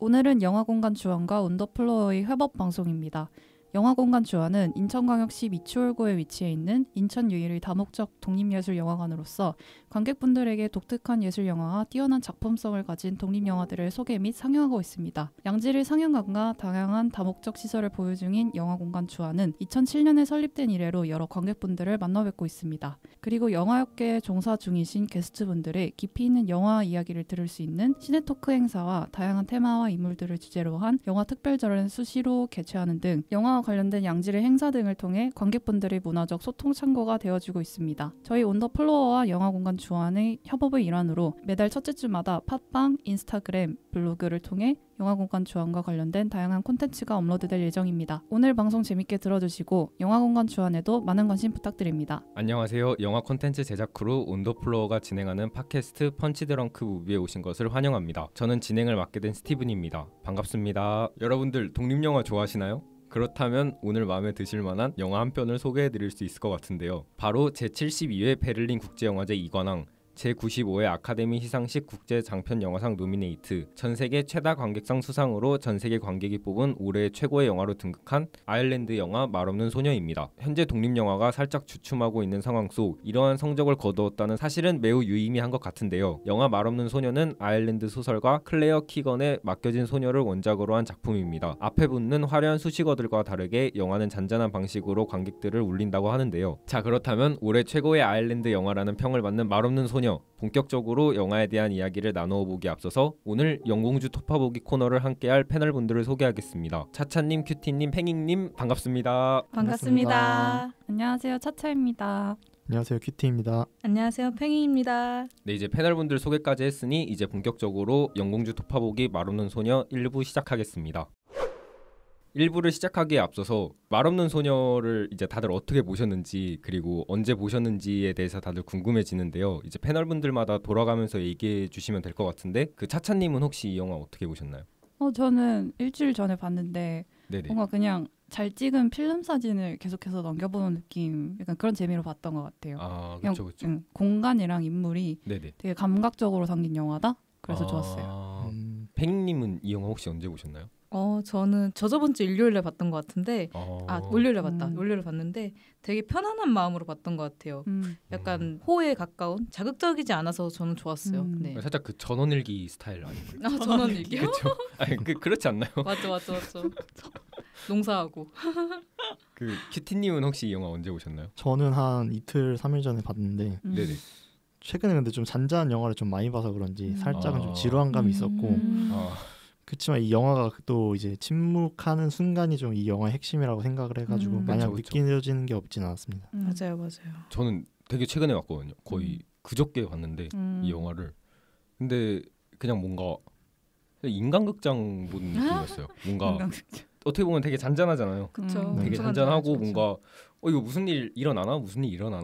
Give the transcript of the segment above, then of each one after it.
오늘은 영화공간 주안과 온더플로어의 협업 방송입니다. 영화공간 주안은 인천광역시 미추홀구에 위치해 있는 인천 유일의 다목적 독립예술영화관으로서 관객분들에게 독특한 예술영화와 뛰어난 작품성을 가진 독립영화들을 소개 및 상영하고 있습니다. 양질의 상영관과 다양한 다목적 시설을 보유 중인 영화공간 주안은 2007년에 설립된 이래로 여러 관객분들을 만나뵙고 있습니다. 그리고 영화업계에 종사 중이신 게스트분들의 깊이 있는 영화 이야기를 들을 수 있는 시네토크 행사와 다양한 테마와 인물들을 주제로 한 영화 특별전을 수시로 개최하는 등 영화와 관련된 양질의 행사 등을 통해 관객분들의 문화적 소통 창구가 되어주고 있습니다. 저희 온더플로어와 영화공간 주안의 협업의 일환으로 매달 첫째 주마다 팟빵, 인스타그램, 블로그를 통해 영화공간 주안과 관련된 다양한 콘텐츠가 업로드될 예정입니다. 오늘 방송 재밌게 들어주시고 영화공간 주안에도 많은 관심 부탁드립니다. 안녕하세요. 영화 콘텐츠 제작 크루 온더플로어가 진행하는 팟캐스트 펀치드렁크 무비에 오신 것을 환영합니다. 저는 진행을 맡게 된 스티븐입니다. 반갑습니다. 여러분들 독립영화 좋아하시나요? 그렇다면 오늘 마음에 드실 만한 영화 한 편을 소개해드릴 수 있을 것 같은데요. 바로 제72회 베를린 국제영화제 이관왕, 제95회 아카데미 시상식 국제장편영화상 노미네이트, 전세계 최다 관객상 수상으로 전세계 관객이 뽑은 올해의 최고의 영화로 등극한 아일랜드 영화 말없는 소녀입니다. 현재 독립영화가 살짝 주춤하고 있는 상황 속 이러한 성적을 거두었다는 사실은 매우 유의미한 것 같은데요. 영화 말없는 소녀는 아일랜드 소설가 클레어 키건의 맡겨진 소녀를 원작으로 한 작품입니다. 앞에 붙는 화려한 수식어들과 다르게 영화는 잔잔한 방식으로 관객들을 울린다고 하는데요. 자, 그렇다면 올해 최고의 아일랜드 영화라는 평을 받는 말없는 소녀, 본격적으로 영화에 대한 이야기를 나누어 보기 앞서서 오늘 영공주 토파보기 코너를 함께할 패널분들을 소개하겠습니다. 차차님, 큐티님, 팽잉님 반갑습니다. 반갑습니다. 안녕하세요. 차차입니다. 안녕하세요. 큐티입니다. 안녕하세요. 팽이입니다. 네, 이제 패널분들 소개까지 했으니 이제 본격적으로 영공주 토파보기 말없는 소녀 1부 시작하겠습니다. 1부를 시작하기에 앞서서 말없는 소녀를 이제 다들 어떻게 보셨는지 그리고 언제 보셨는지에 대해서 다들 궁금해지는데요. 이제 패널분들마다 돌아가면서 얘기해 주시면 될 것 같은데 그 차차님은 혹시 이 영화 어떻게 보셨나요? 저는 일주일 전에 봤는데 네네. 뭔가 그냥 잘 찍은 필름 사진을 계속해서 넘겨보는 느낌, 약간 그런 재미로 봤던 것 같아요. 아, 그냥, 그렇죠. 공간이랑 인물이 네네. 되게 감각적으로 담긴 영화다? 그래서 좋았어요. 팽님은 이 영화 혹시 언제 보셨나요? 저는 저번 주 일요일에 봤던 것 같은데 월요일에 봤다. 월요일에 봤는데 되게 편안한 마음으로 봤던 것 같아요. 약간 호에 가까운 자극적이지 않아서 저는 좋았어요. 네. 살짝 그 전원일기 스타일 아닌가요? 전원일기요? 그렇죠. 아니 그렇지 않나요? 맞죠. 농사하고. 그 큐티님은 혹시 이 영화 언제 보셨나요? 저는 한 이틀 3일 전에 봤는데 네네. 최근에 근데 좀 잔잔한 영화를 좀 많이 봐서 그런지 살짝은 좀 지루한 감이 있었고 그렇지만 이 영화가 또 이제 침묵하는 순간이 좀 이 영화의 핵심이라고 생각을 해가지고 마냥 느껴지는 게 없진 않았습니다. 맞아요. 저는 되게 최근에 봤거든요. 거의 그저께 봤는데 이 영화를. 근데 그냥 뭔가 인간극장 본 느낌이었어요. 뭔가 어떻게 보면 되게 잔잔하잖아요. 그쵸. 되게 잔잔하고 뭔가 이거 무슨 일 일어나나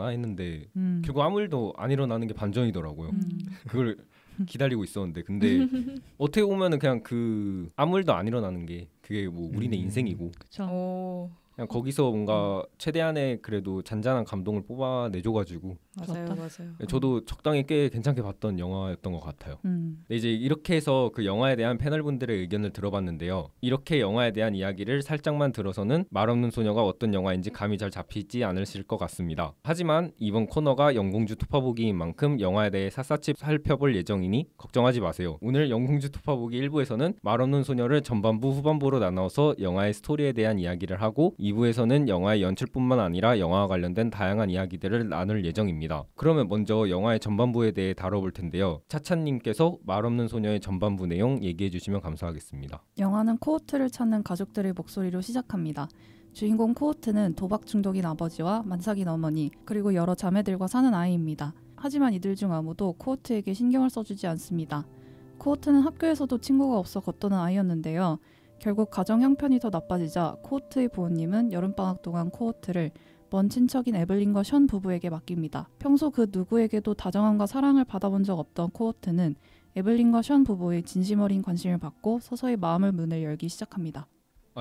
했는데 결국 아무 일도 안 일어나는 게 반전이더라고요. 그걸 기다리고 있었는데 근데 어떻게 보면은 그냥 그 아무 일도 안 일어나는 게 그게 뭐 우리네 인생이고 그쵸. 그냥 거기서 뭔가 최대한의 그래도 잔잔한 감동을 뽑아내줘가지고 맞아요. 저도 적당히 꽤 괜찮게 봤던 영화였던 것 같아요. 근데 이제 이렇게 해서 그 영화에 대한 패널분들의 의견을 들어봤는데요. 이렇게 영화에 대한 이야기를 살짝만 들어서는 말없는 소녀가 어떤 영화인지 감이 잘 잡히지 않으실 것 같습니다. 하지만 이번 코너가 영공주 토파보기인 만큼 영화에 대해 샅샅이 살펴볼 예정이니 걱정하지 마세요. 오늘 영공주 토파보기 1부에서는 말없는 소녀를 전반부 후반부로 나눠서 영화의 스토리에 대한 이야기를 하고 2부에서는 영화의 연출뿐만 아니라 영화와 관련된 다양한 이야기들을 나눌 예정입니다. 그러면 먼저 영화의 전반부에 대해 다뤄볼 텐데요. 차차님께서 말없는 소녀의 전반부 내용 얘기해 주시면 감사하겠습니다. 영화는 코호트를 찾는 가족들의 목소리로 시작합니다. 주인공 코호트는 도박 중독인 아버지와 만삭인 어머니 그리고 여러 자매들과 사는 아이입니다. 하지만 이들 중 아무도 코호트에게 신경을 써주지 않습니다. 코호트는 학교에서도 친구가 없어 겉도는 아이였는데요. 결국 가정 형편이 더 나빠지자 코호트의 부모님은 여름방학 동안 코호트를 먼 친척인 에블린과 션 부부에게 맡깁니다. 평소 그 누구에게도 다정함과 사랑을 받아본 적 없던 코호트는 에블린과 션 부부의 진심 어린 관심을 받고 서서히 마음의 문을 열기 시작합니다.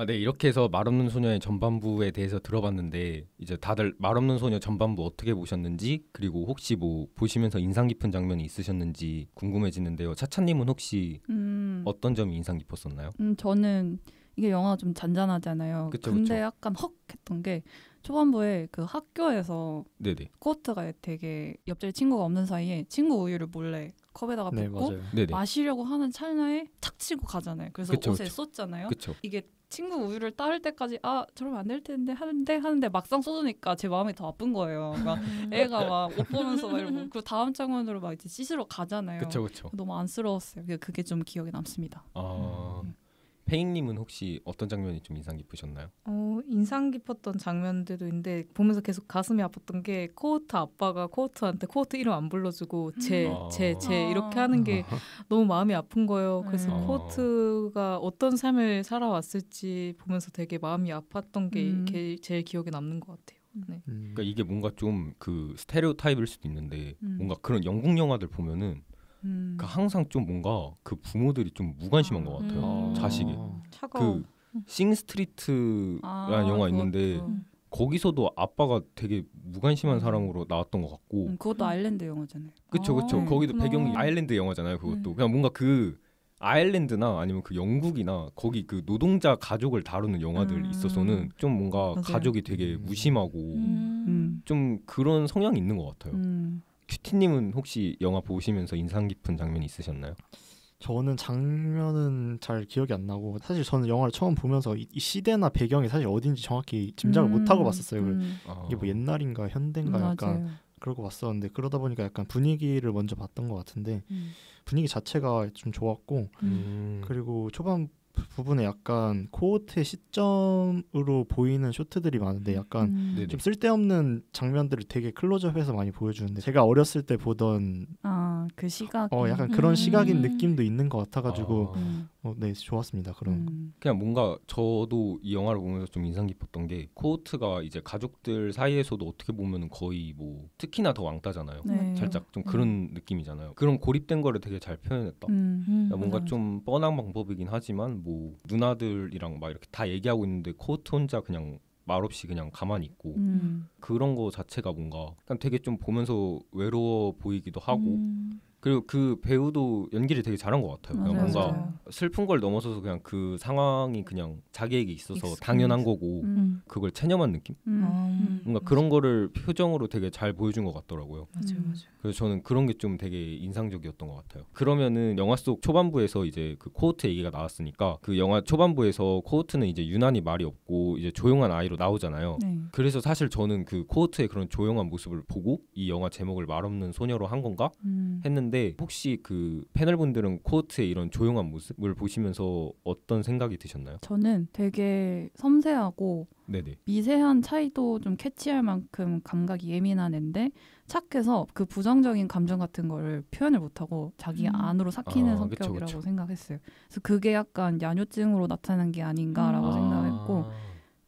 네, 이렇게 해서 말없는 소녀의 전반부에 대해서 들어봤는데 이제 다들 말없는 소녀 전반부 어떻게 보셨는지 그리고 혹시 뭐 보시면서 인상 깊은 장면이 있으셨는지 궁금해지는데요. 차차님은 혹시 어떤 점이 인상 깊었었나요? 저는 이게 영화가 좀 잔잔하잖아요. 그쵸, 근데 그쵸. 약간 헉 했던 게 초반부에 그 학교에서 네네. 코어트가 되게 옆자리 친구가 없는 사이에 친구 우유를 몰래 컵에다가 붓고 마시려고 하는 찰나에 탁 치고 가잖아요. 그래서 그쵸, 옷에 그쵸. 쏟잖아요. 그쵸. 이게 친구 우유를 따를 때까지 저러면 안 될 텐데 하는데 막상 쏟으니까 제 마음이 더 아픈 거예요. 막 애가 막 옷 보면서 막 이러고 그 다음 장면으로 막 이제 씻으러 가잖아요. 그쵸. 너무 안쓰러웠어요. 그게 좀 기억에 남습니다. 페잉님은 혹시 어떤 장면이 좀 인상 깊으셨나요? 인상 깊었던 장면들도 있는데 보면서 계속 가슴이 아팠던 게 코어트 아빠가 코어트한테 코어트 이름 안 불러주고 제 이렇게 하는 게 너무 마음이 아픈 거예요. 그래서 코어트가 어떤 삶을 살아왔을지 보면서 되게 마음이 아팠던 게 제일 기억에 남는 것 같아요. 네. 그러니까 이게 뭔가 좀 그 스테레오타입일 수도 있는데 뭔가 그런 영국 영화들 보면은 그러니까 항상 좀 뭔가 그 부모들이 좀 무관심한 것 같아요. 자식이. 차가워. 그 싱스트리트라는 영화 있는데 거기서도 아빠가 되게 무관심한 사람으로 나왔던 것 같고 그것도 아일랜드 영화잖아요. 그쵸. 거기도 배경이 아일랜드 영화잖아요. 그것도 그냥 뭔가 그 아일랜드나 아니면 그 영국이나 거기 그 노동자 가족을 다루는 영화들 있어서는 좀 뭔가 가족이 되게 무심하고 좀 그런 성향이 있는 것 같아요. 큐티님은 혹시 영화 보시면서 인상 깊은 장면이 있으셨나요? 저는 장면은 잘 기억이 안 나고 사실 저는 영화를 처음 보면서 이 시대나 배경이 사실 어딘지 정확히 짐작을 못하고 봤었어요. 이게 뭐 옛날인가 현대인가 약간 맞아요. 그러고 봤었는데 그러다 보니까 약간 분위기를 먼저 봤던 것 같은데 분위기 자체가 좀 좋았고 그리고 초반 부분에 약간 코어트의 시점으로 보이는 쇼트들이 많은데 약간 좀 쓸데없는 장면들을 되게 클로즈업해서 많이 보여주는데 제가 어렸을 때 보던 그 시각 약간 그런 시각인 느낌도 있는 것 같아가지고 네 좋았습니다. 그런 그냥 뭔가 저도 이 영화를 보면서 좀 인상 깊었던 게 코어트가 이제 가족들 사이에서도 어떻게 보면 거의 뭐 특히나 더 왕따잖아요. 네. 살짝 좀 그런 느낌이잖아요. 그런 고립된 거를 되게 잘 표현했다. 뭔가 좀 뻔한 방법이긴 하지만 뭐 누나들이랑 막 이렇게 다 얘기하고 있는데 코어트 혼자 그냥 말없이 그냥 가만히 있고 그런 거 자체가 뭔가 그냥 되게 좀 보면서 외로워 보이기도 하고 그리고 그 배우도 연기를 되게 잘한 것 같아요. 그냥 뭔가 슬픈 걸 넘어서서 그냥 그 상황이 그냥 자기에게 있어서 당연한 거고 그걸 체념한 느낌? 뭔가 그런 거를 표정으로 되게 잘 보여준 것 같더라고요. 맞아요. 그래서 저는 그런 게 좀 되게 인상적이었던 것 같아요. 그러면은 영화 속 초반부에서 이제 그 코어트 얘기가 나왔으니까 그 영화 초반부에서 코어트는 이제 유난히 말이 없고 이제 조용한 아이로 나오잖아요. 네. 그래서 사실 저는 그 코어트의 그런 조용한 모습을 보고 이 영화 제목을 말없는 소녀로 한 건가 했는데 혹시 그 패널분들은 코어트의 이런 조용한 모습을 보시면서 어떤 생각이 드셨나요? 저는 되게 섬세하고 네네. 미세한 차이도 좀 캐치할 만큼 감각이 예민한 애인데 착해서 그 부정적인 감정 같은 거를 표현을 못하고 자기 안으로 삭히는 성격이라고 그쵸. 생각했어요. 그래서 그게 약간 야뇨증으로 나타난 게 아닌가라고 생각했고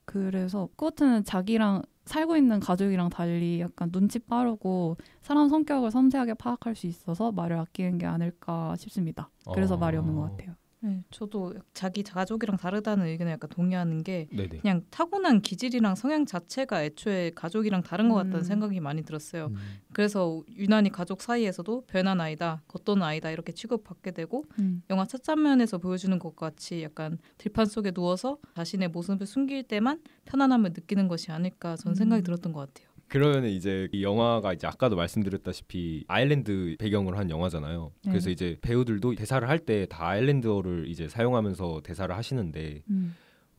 그래서 코어트는 자기랑 살고 있는 가족이랑 달리 약간 눈치 빠르고 사람 성격을 섬세하게 파악할 수 있어서 말을 아끼는 게 아닐까 싶습니다. 그래서 말이 없는 것 같아요. 네, 저도 자기 가족이랑 다르다는 의견에 약간 동의하는 게 네네. 그냥 타고난 기질이랑 성향 자체가 애초에 가족이랑 다른 것 같다는 생각이 많이 들었어요. 그래서 유난히 가족 사이에서도 변한 아이다, 겉도는 아이다 이렇게 취급받게 되고 영화 첫 장면에서 보여주는 것 같이 약간 들판 속에 누워서 자신의 모습을 숨길 때만 편안함을 느끼는 것이 아닐까 저는 생각이 들었던 것 같아요. 그러면 이제 이 영화가 이제 아까도 말씀드렸다시피 아일랜드 배경으로 한 영화잖아요. 그래서 이제 배우들도 대사를 할 때 다 아일랜드어를 이제 사용하면서 대사를 하시는데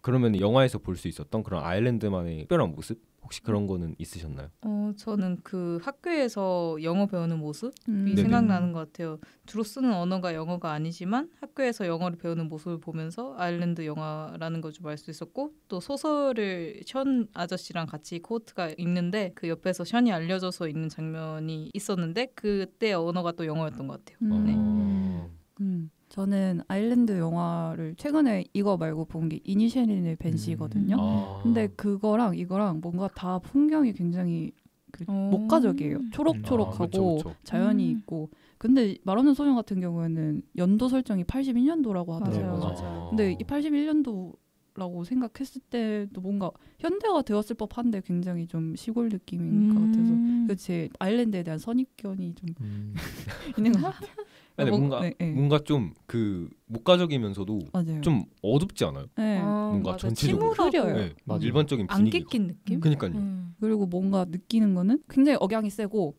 그러면 영화에서 볼 수 있었던 그런 아일랜드만의 특별한 모습 혹시 그런 거는 있으셨나요? 저는 그 학교에서 영어 배우는 모습이 생각나는 것 같아요. 주로 쓰는 언어가 영어가 아니지만 학교에서 영어를 배우는 모습을 보면서 아일랜드 영화라는 걸 좀 알 수 있었고 또 소설을 션 아저씨랑 같이 코어트가 읽는데 그 옆에서 션이 알려줘서 읽는 장면이 있었는데 그때 언어가 또 영어였던 것 같아요. 저는 아일랜드 영화를 최근에 이거 말고 본 게 이니셜인의 벤시거든요. 근데 그거랑 이거랑 뭔가 다 풍경이 굉장히 목가적이에요. 초록초록하고 그쵸. 자연이 있고. 근데 말없는 소녀 같은 경우에는 연도 설정이 82년도라고 하더라고요. 맞아요. 근데 이 81년도 라고 생각했을 때도 뭔가 현대화 되었을 법한데 굉장히 좀 시골 느낌인 것 같아서 제 아일랜드에 대한 선입견이 좀 있는 것 같아요. 근데 뭔가 좀 그 목가적이면서도 맞아요. 좀 어둡지 않아요? 네. 뭔가 맞아. 전체적으로 흐려요. 일반적인 안 분위기가 낀 느낌? 그러니까요. 그리고 뭔가 느끼는 거는 굉장히 억양이 세고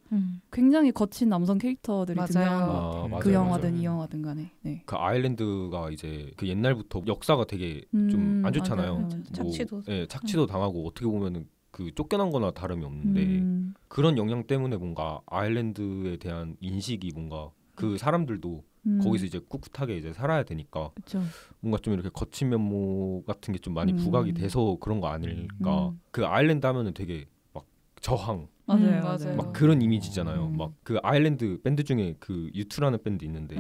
굉장히 거친 남성 캐릭터들이 맞아요. 등장하는 것 같아요. 맞아요, 그 영화든 맞아요. 이 영화든 간에. 네. 그 아일랜드가 이제 그 옛날부터 역사가 되게 좀 안 좋잖아요. 맞아요. 뭐, 착취도. 네, 착취도 당하고 어떻게 보면은 그 쫓겨난 거나 다름이 없는데 그런 영향 때문에 뭔가 아일랜드에 대한 인식이 뭔가 그 사람들도 거기서 이제 꿋꿋하게 이제 살아야 되니까 그쵸. 뭔가 좀 이렇게 거친 면모 같은 게 좀 많이 부각이 돼서 그런 거 아닐까. 그 아일랜드 하면은 되게 막 저항 맞아요. 막 그런 이미지잖아요. 막 그 아일랜드 밴드 중에 그 U2라는 밴드 있는데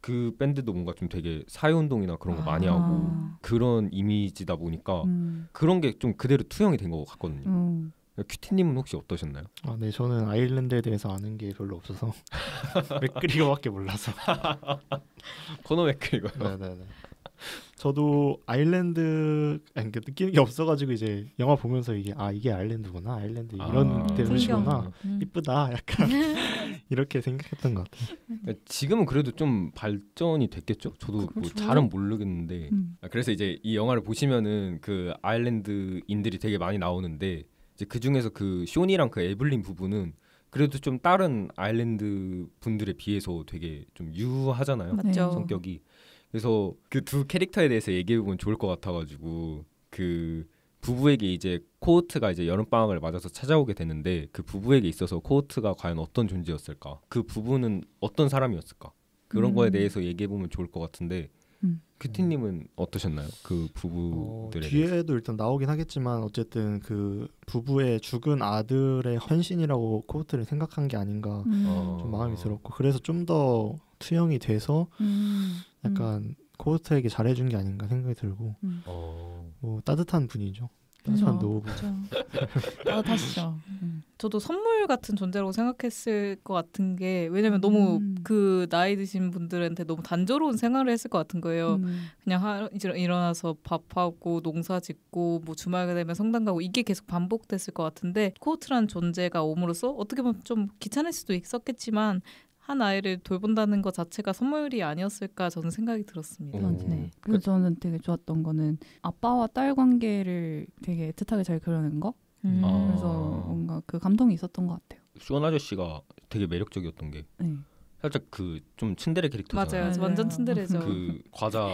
그 밴드도 뭔가 좀 되게 사회운동이나 그런 거 많이 하고 그런 이미지다 보니까 그런 게 좀 그대로 투영이 된 것 같거든요. 큐티님은 혹시 어떠셨나요? 네, 저는 아일랜드에 대해서 아는 게 별로 없어서 맥그리거밖에 몰라서. 코너 맥그리거요. 네네네. 저도 아일랜드 느끼는 게 없어가지고 이제 영화 보면서 이게 아일랜드구나, 아일랜드 이런 데시구나, 이쁘다, 약간 이렇게 생각했던 것 같아요. 지금은 그래도 좀 발전이 됐겠죠? 저도 뭐 잘은 모르겠는데 그래서 이제 이 영화를 보시면은 그 아일랜드인들이 되게 많이 나오는데 이제 그 중에서 그 쇼니랑 그 에블린 부부는 그래도 좀 다른 아일랜드 분들에 비해서 되게 좀 유하잖아요. 맞죠. 성격이. 그래서 그 두 캐릭터에 대해서 얘기해보면 좋을 것 같아가지고 그 부부에게 이제 코호트가 이제 여름방학을 맞아서 찾아오게 되는데 그 부부에게 있어서 코호트가 과연 어떤 존재였을까? 그 부부는 어떤 사람이었을까? 그런 거에 대해서 얘기해보면 좋을 것 같은데 큐티님은 어떠셨나요? 그 부부들에 뒤에도 대해서? 일단 나오긴 하겠지만 어쨌든 그 부부의 죽은 아들의 헌신이라고 코호트를 생각한 게 아닌가 좀 마음이 들었고 그래서 좀 더 투영이 돼서 약간 코호트에게 잘해준 게 아닌가 생각이 들고 뭐 따뜻한 분이죠. 따뜻한 노부. 따뜻하시죠. 저도 선물 같은 존재라고 생각했을 것 같은 게 왜냐면 너무 그 나이 드신 분들한테 너무 단조로운 생활을 했을 것 같은 거예요. 그냥 이제 일어나서 밥하고 농사짓고 뭐 주말 되면 성당 가고 이게 계속 반복됐을 것 같은데 코호트라는 존재가 옴으로써 어떻게 보면 좀 귀찮을 수도 있었겠지만 한 아이를 돌본다는 것 자체가 선물이 아니었을까 저는 생각이 들었습니다. 네. 그리고 저는 되게 좋았던 거는 아빠와 딸 관계를 되게 애틋하게 잘 그려낸 거. 그래서 뭔가 그 감동이 있었던 것 같아요. 쇼 아저씨가 되게 매력적이었던 게 살짝 그 좀 츤데레 캐릭터잖아요. 맞아요. 완전 츤데레죠. 그 과자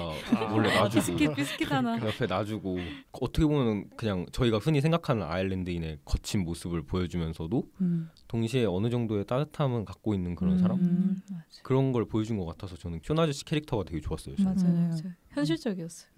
원래 놔주고 비스킷 하나 그 옆에 놔주고 어떻게 보면 그냥 저희가 흔히 생각하는 아일랜드인의 거친 모습을 보여주면서도 동시에 어느 정도의 따뜻함은 갖고 있는 그런 사람 그런 걸 보여준 것 같아서 저는 쇼 아저씨 캐릭터가 되게 좋았어요. 맞아요. 현실적이었어요.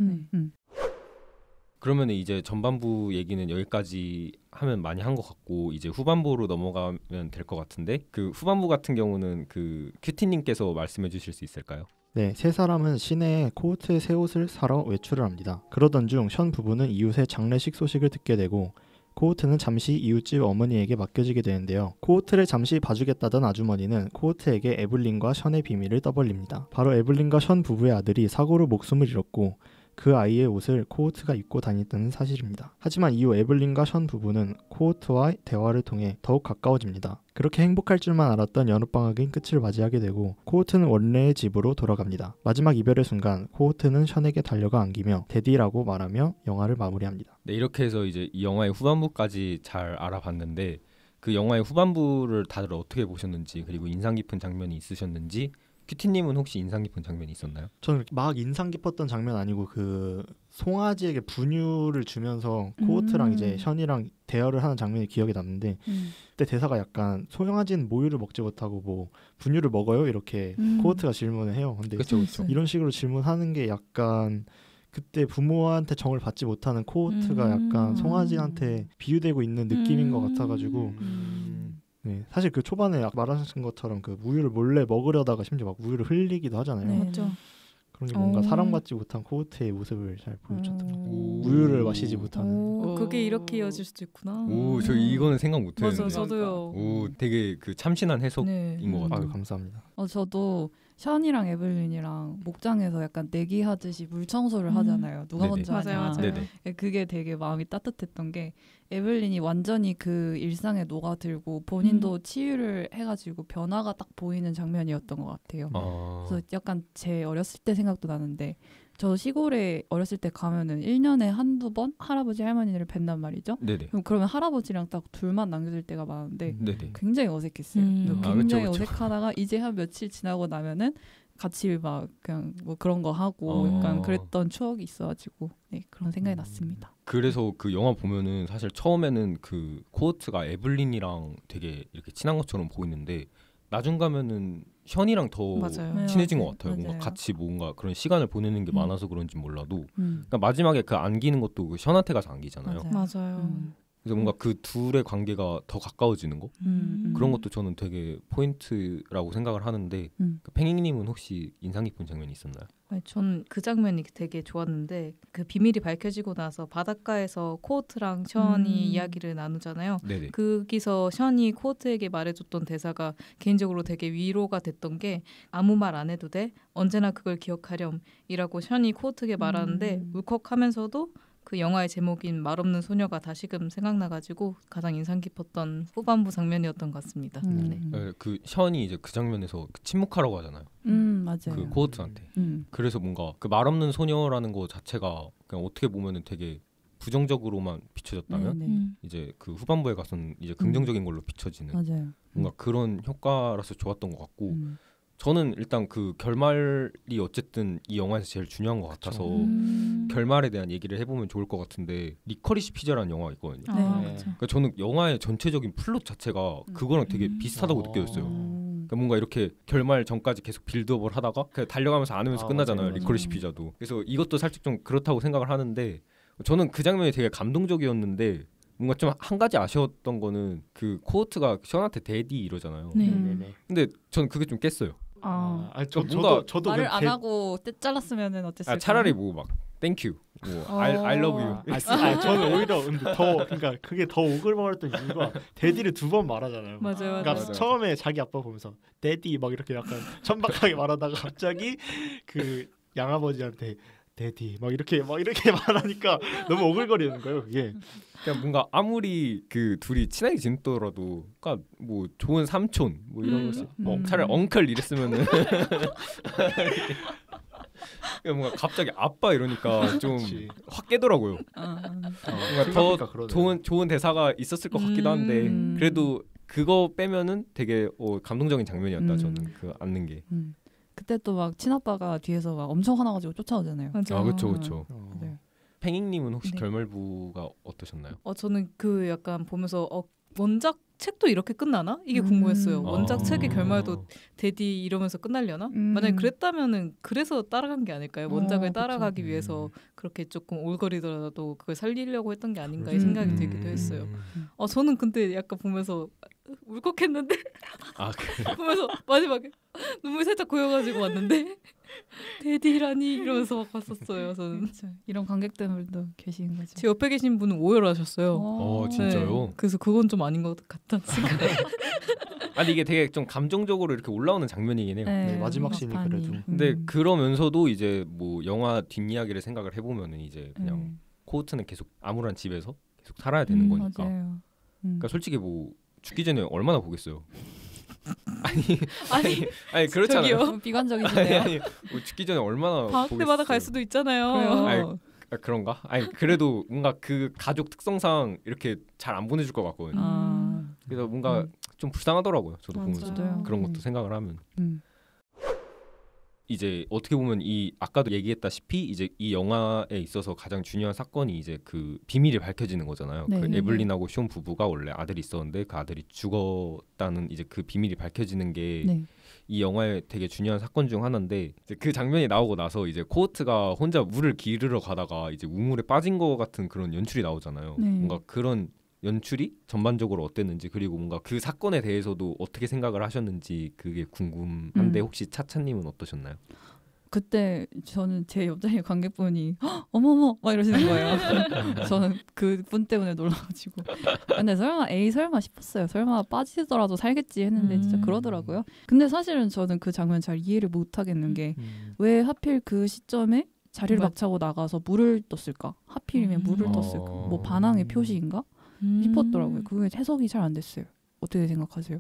그러면 이제 전반부 얘기는 여기까지 하면 많이 한 것 같고 이제 후반부로 넘어가면 될 것 같은데 그 후반부 같은 경우는 그 큐티님께서 말씀해 주실 수 있을까요? 네, 세 사람은 시내에 코호트의 새 옷을 사러 외출을 합니다. 그러던 중 션 부부는 이웃의 장례식 소식을 듣게 되고 코호트는 잠시 이웃집 어머니에게 맡겨지게 되는데요. 코호트를 잠시 봐주겠다던 아주머니는 코호트에게 에블린과 션의 비밀을 떠벌립니다. 바로 에블린과 션 부부의 아들이 사고로 목숨을 잃었고 그 아이의 옷을 코호트가 입고 다녔다는 사실입니다. 하지만 이후 에블린과 션 부부는 코호트와 대화를 통해 더욱 가까워집니다. 그렇게 행복할 줄만 알았던 여름방학은 끝을 맞이하게 되고 코호트는 원래의 집으로 돌아갑니다. 마지막 이별의 순간 코호트는 션에게 달려가 안기며 데디라고 말하며 영화를 마무리합니다. 네, 이렇게 해서 이제 이 영화의 후반부까지 잘 알아봤는데 그 영화의 후반부를 다들 어떻게 보셨는지 그리고 인상 깊은 장면이 있으셨는지 큐티님은 혹시 인상 깊은 장면이 있었나요? 저는 막 인상 깊었던 장면 아니고 그 송아지에게 분유를 주면서 코호트랑 이제 션이랑 대화를 하는 장면이 기억에 남는데 그때 대사가 약간 송아지는 모유를 먹지 못하고 뭐 분유를 먹어요? 이렇게 코호트가 질문을 해요. 근데 그쵸. 이런 식으로 질문하는 게 약간 그때 부모한테 정을 받지 못하는 코호트가 약간 송아지한테 비유되고 있는 느낌인 것 같아가지고 네, 사실 그 초반에 말하신 것처럼 그 우유를 몰래 먹으려다가 심지어 막 우유를 흘리기도 하잖아요. 네. 맞죠. 그런 게 뭔가 사랑받지 못한 코호트의 모습을 잘 보여줬던 것 같아요. 우유를 마시지 못하는. 그게 이렇게 이어질 수도 있구나. 오, 저 이거는 생각 못했는데. 맞아, 저도요. 오, 되게 그 참신한 해석인 것 같아요. 감사합니다. 저도 션이랑 에블린이랑 목장에서 약간 내기하듯이 물 청소를 하잖아요. 누가 네네. 먼저 하냐. 맞아요. 네네. 그게 되게 마음이 따뜻했던 게 에블린이 완전히 그 일상에 녹아들고 본인도 치유를 해가지고 변화가 딱 보이는 장면이었던 것 같아요. 그래서 약간 제 어렸을 때 생각도 나는데 저 시골에 어렸을 때 가면은 1년에 한두 번 할아버지 할머니를 뵌단 말이죠. 네네. 그러면 할아버지랑 딱 둘만 남겨질 때가 많은데 네네. 굉장히 어색했어요. 그쵸, 굉장히 그쵸. 어색하다가 이제 한 며칠 지나고 나면은 같이 막 그냥 뭐 그런 거 하고 약간 그랬던 추억이 있어가지고 네, 그런 생각이 났습니다. 그래서 그 영화 보면은 사실 처음에는 그 코어트가 에블린이랑 되게 이렇게 친한 것처럼 보이는데 나중 가면은 션이랑 더 맞아요. 친해진 네, 것 같아요. 뭔가 맞아요. 같이 뭔가 그런 시간을 보내는 게 많아서 그런지 몰라도 그러니까 마지막에 그 안기는 것도 그 션한테 가서 안기잖아요. 맞아요. 그래서 뭔가 그 둘의 관계가 더 가까워지는 거 그런 것도 저는 되게 포인트라고 생각을 하는데 그 팽이님은 혹시 인상 깊은 장면이 있었나요? 전 그 장면이 되게 좋았는데 그 비밀이 밝혀지고 나서 바닷가에서 코어트랑 션이 이야기를 나누잖아요. 네네. 거기서 션이 코어트에게 말해줬던 대사가 개인적으로 되게 위로가 됐던 게 아무 말 안 해도 돼? 언제나 그걸 기억하렴이라고 션이 코어트에게 말하는데 울컥하면서도 그 영화의 제목인 말없는 소녀가 다시금 생각나가지고 가장 인상 깊었던 후반부 장면이었던 것 같습니다. 네. 그 션이 이제 그 장면에서 그 침묵하라고 하잖아요. 맞아요. 그 코어트한테. 그래서 뭔가 그 말없는 소녀라는 거 자체가 그냥 어떻게 보면은 되게 부정적으로만 비춰졌다면 이제 그 후반부에 가서는 이제 긍정적인 걸로 비춰지는 맞아요. 뭔가 그런 효과라서 좋았던 것 같고 저는 일단 그 결말이 어쨌든 이 영화에서 제일 중요한 것 같아서 결말에 대한 얘기를 해보면 좋을 것 같은데 리커리시 피자라는 영화가 있거든요. 그러니까 저는 영화의 전체적인 플롯 자체가 그거랑 되게 비슷하다고 느껴졌어요. 그러니까 뭔가 이렇게 결말 전까지 계속 빌드업을 하다가 그냥 달려가면서 안으면서 끝나잖아요. 맞아요. 리커리시 피자도. 그래서 이것도 살짝 좀 그렇다고 생각을 하는데 저는 그 장면이 되게 감동적이었는데 뭔가 좀 한 가지 아쉬웠던 거는 그 코어트가 션한테 데디 이러잖아요. 근데 저는 그게 좀 깼어요. 저도 말을 안 하고 떼 잘랐으면은 어땠을까요? 차라리 뭐 막 땡큐, 뭐 I love you. 저는 오히려 근데 더 그러니까 그게 더 오글거렸던 이유가 데디를 2번 말하잖아요. 맞아요. 그러니까 처음에 자기 아빠 보면서 데디 막 이렇게 약간 천박하게 말하다가 갑자기 그 양아버지한테 데디 막 이렇게 말하니까 너무 오글거리는 거예요. 그게. 그냥 뭔가 아무리 그 둘이 친하게 지냈더라도, 그러니까 뭐 좋은 삼촌 뭐 이런 것이 뭐 차라리 엉클 이랬으면은 뭔가 갑자기 아빠 이러니까 좀 확 깨더라고요. 뭔가 더 좋은 대사가 있었을 것 같기도 한데 그래도 그거 빼면은 되게 감동적인 장면이었다. 저는 그 앉는 게. 그때 또 막 친아빠가 뒤에서 막 엄청 화나가지고 쫓아오잖아요. 아 그렇죠. 팽잉님은 혹시 결말부가 어떠셨나요? 저는 그 약간 보면서 원작 책도 이렇게 끝나나? 이게 궁금했어요. 원작 책의 결말도 데디 이러면서 끝날려나? 만약에 그랬다면은 그래서 따라간 게 아닐까요? 원작을 따라가기 위해서 그렇게 조금 올거리더라도 그걸 살리려고 했던 게 아닌가 이 생각이 들기도 했어요. 저는 근데 약간 보면서 울컥했는데 보면서 마지막에 눈물이 살짝 고여가지고 왔는데 데디라니 이러면서 막 봤었어요. 저는 그렇죠. 이런 관객들도 계신 거죠. 제 옆에 계신 분은 오열하셨어요. 진짜요? 네. 그래서 그건 좀 아닌 것 같다는 생각이. 아니 이게 되게 좀 감정적으로 이렇게 올라오는 장면이긴 해요. 네, 마지막 씬이 그래도. 근데 그러면서도 이제 뭐 영화 뒷이야기를 생각을 해보면은 이제 그냥 코어트는 계속 암울한 집에서 계속 살아야 되는 거니까. 맞아요. 그러니까 솔직히 뭐 죽기 전에 얼마나 보겠어요. 아니 그렇잖아요. 저기요. 비관적이시네요. 아니 뭐 죽기 전에 얼마나 방학 때마다 갈 수도 있잖아요. 그런가? 아니 그래도 뭔가 그 가족 특성상 이렇게 잘 안 보내줄 것 같거든요. 그래서 뭔가 좀 불쌍하더라고요. 저도 보면서 그런 것도 생각을 하면. 이제 어떻게 보면 이 아까도 얘기했다시피 이제 이 영화에 있어서 가장 중요한 사건이 이제 그 비밀이 밝혀지는 거잖아요. 네, 그 에블린하고 숀 부부가 원래 아들이 있었는데 그 아들이 죽었다는 이제 그 비밀이 밝혀지는 게 이 영화의 되게 중요한 사건 중 하나인데 이제 그 장면이 나오고 나서 이제 코어트가 혼자 물을 기르러 가다가 이제 우물에 빠진 것 같은 그런 연출이 나오잖아요. 뭔가 그런 연출이 전반적으로 어땠는지 그리고 뭔가 그 사건에 대해서도 어떻게 생각을 하셨는지 그게 궁금한데 혹시 차차님은 어떠셨나요? 그때 저는 제 옆자리 관객분이 어머머 막 이러시는 거예요. 저는 그 분 때문에 놀라가지고 근데 설마 싶었어요. 설마 빠지더라도 살겠지 했는데 진짜 그러더라고요. 근데 사실은 저는 그 장면 잘 이해를 못 하겠는 게 왜 하필 그 시점에 자리를 박차고 나가서 물을 떴을까? 하필이면 물을 떴을까? 뭐 반항의 표시인가? 싶었더라고요. 그게 해석이 잘 안 됐어요. 어떻게 생각하세요?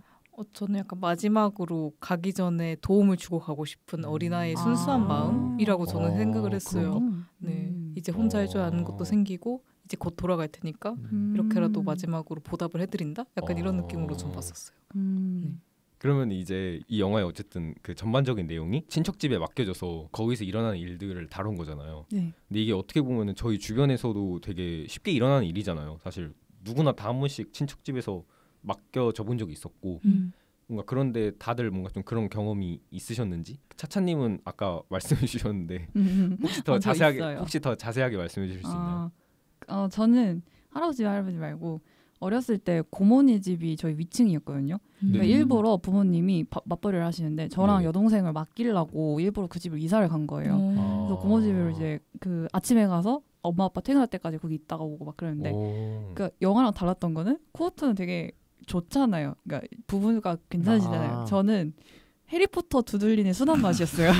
저는 약간 마지막으로 가기 전에 도움을 주고 가고 싶은 어린아이의 순수한 마음이라고 저는 생각을 했어요. 네, 이제 혼자 해줘야 하는 것도 생기고 이제 곧 돌아갈 테니까 이렇게라도 마지막으로 보답을 해드린다? 약간 이런 느낌으로 좀 봤었어요. 네. 그러면 이제 이 영화의 어쨌든 그 전반적인 내용이 친척집에 맡겨져서 거기서 일어나는 일들을 다룬 거잖아요. 네. 근데 이게 어떻게 보면은 저희 주변에서도 되게 쉽게 일어나는 일이잖아요. 사실 누구나 다 한 번씩 친척집에서 맡겨져 본 적이 있었고 뭔가 그런데 다들 뭔가 좀 그런 경험이 있으셨는지 차차님은 아까 말씀해 주셨는데 혹시 더 자세하게 말씀해 주실 수 있나요? 저는 할아버지 말고 어렸을 때 고모네 집이 저희 위층이었거든요. 그러니까 일부러 부모님이 맞벌이를 하시는데 저랑 여동생을 맡기려고 일부러 그 집을 이사를 간 거예요. 그래서 고모 집을 이제 그 아침에 가서 엄마 아빠 퇴근할 때까지 거기 있다가 오고 막 그러는데 그러니까 영화랑 달랐던 거는 코어트는 되게 좋잖아요. 그러니까 부부가 괜찮으시잖아요. 저는 해리포터 두들리는 순한 맛이었어요.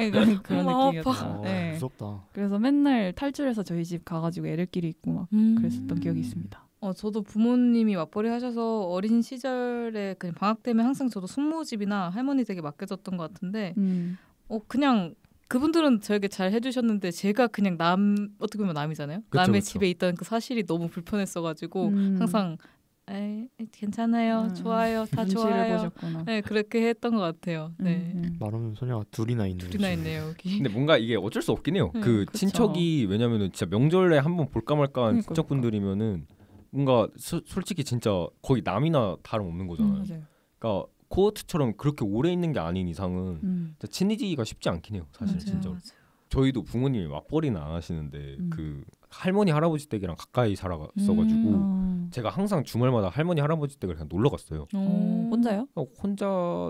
그런 느낌이었다. 네. 무섭다. 그래서 맨날 탈출해서 저희 집 가가지고 애들끼리 있고 막 그랬었던 기억이 있습니다. 저도 부모님이 맞벌이 하셔서 어린 시절에 그냥 방학 되면 항상 저도 숙모집이나 할머니 댁에 맡겨졌던 것 같은데 그냥 그분들은 저에게 잘 해주셨는데 제가 그냥 어떻게 보면 남이잖아요. 남의 집에 있다는 그 사실이 너무 불편했어가지고 항상 괜찮아요, 좋아요, 다 좋아요. 네, 그렇게 했던 것 같아요. 네. 말하면 소녀가 둘이나 있네요 여기. 근데 뭔가 이게 어쩔 수 없긴 해요. 그 그쵸. 친척이 왜냐면은 진짜 명절에 한번 볼까 말까한 친척분들이면은 뭔가 솔직히 진짜 거의 남이나 다름없는 거잖아요. 그러니까 코어트처럼 그렇게 오래 있는 게 아닌 이상은 친해지기가 쉽지 않긴 해요. 사실 진짜. 저희도 부모님이 맞벌이는 안 하시는데 그 할머니 할아버지 댁이랑 가까이 살아갔어가지고 제가 항상 주말마다 할머니 할아버지 댁을 그냥 놀러 갔어요. 혼자요? 혼자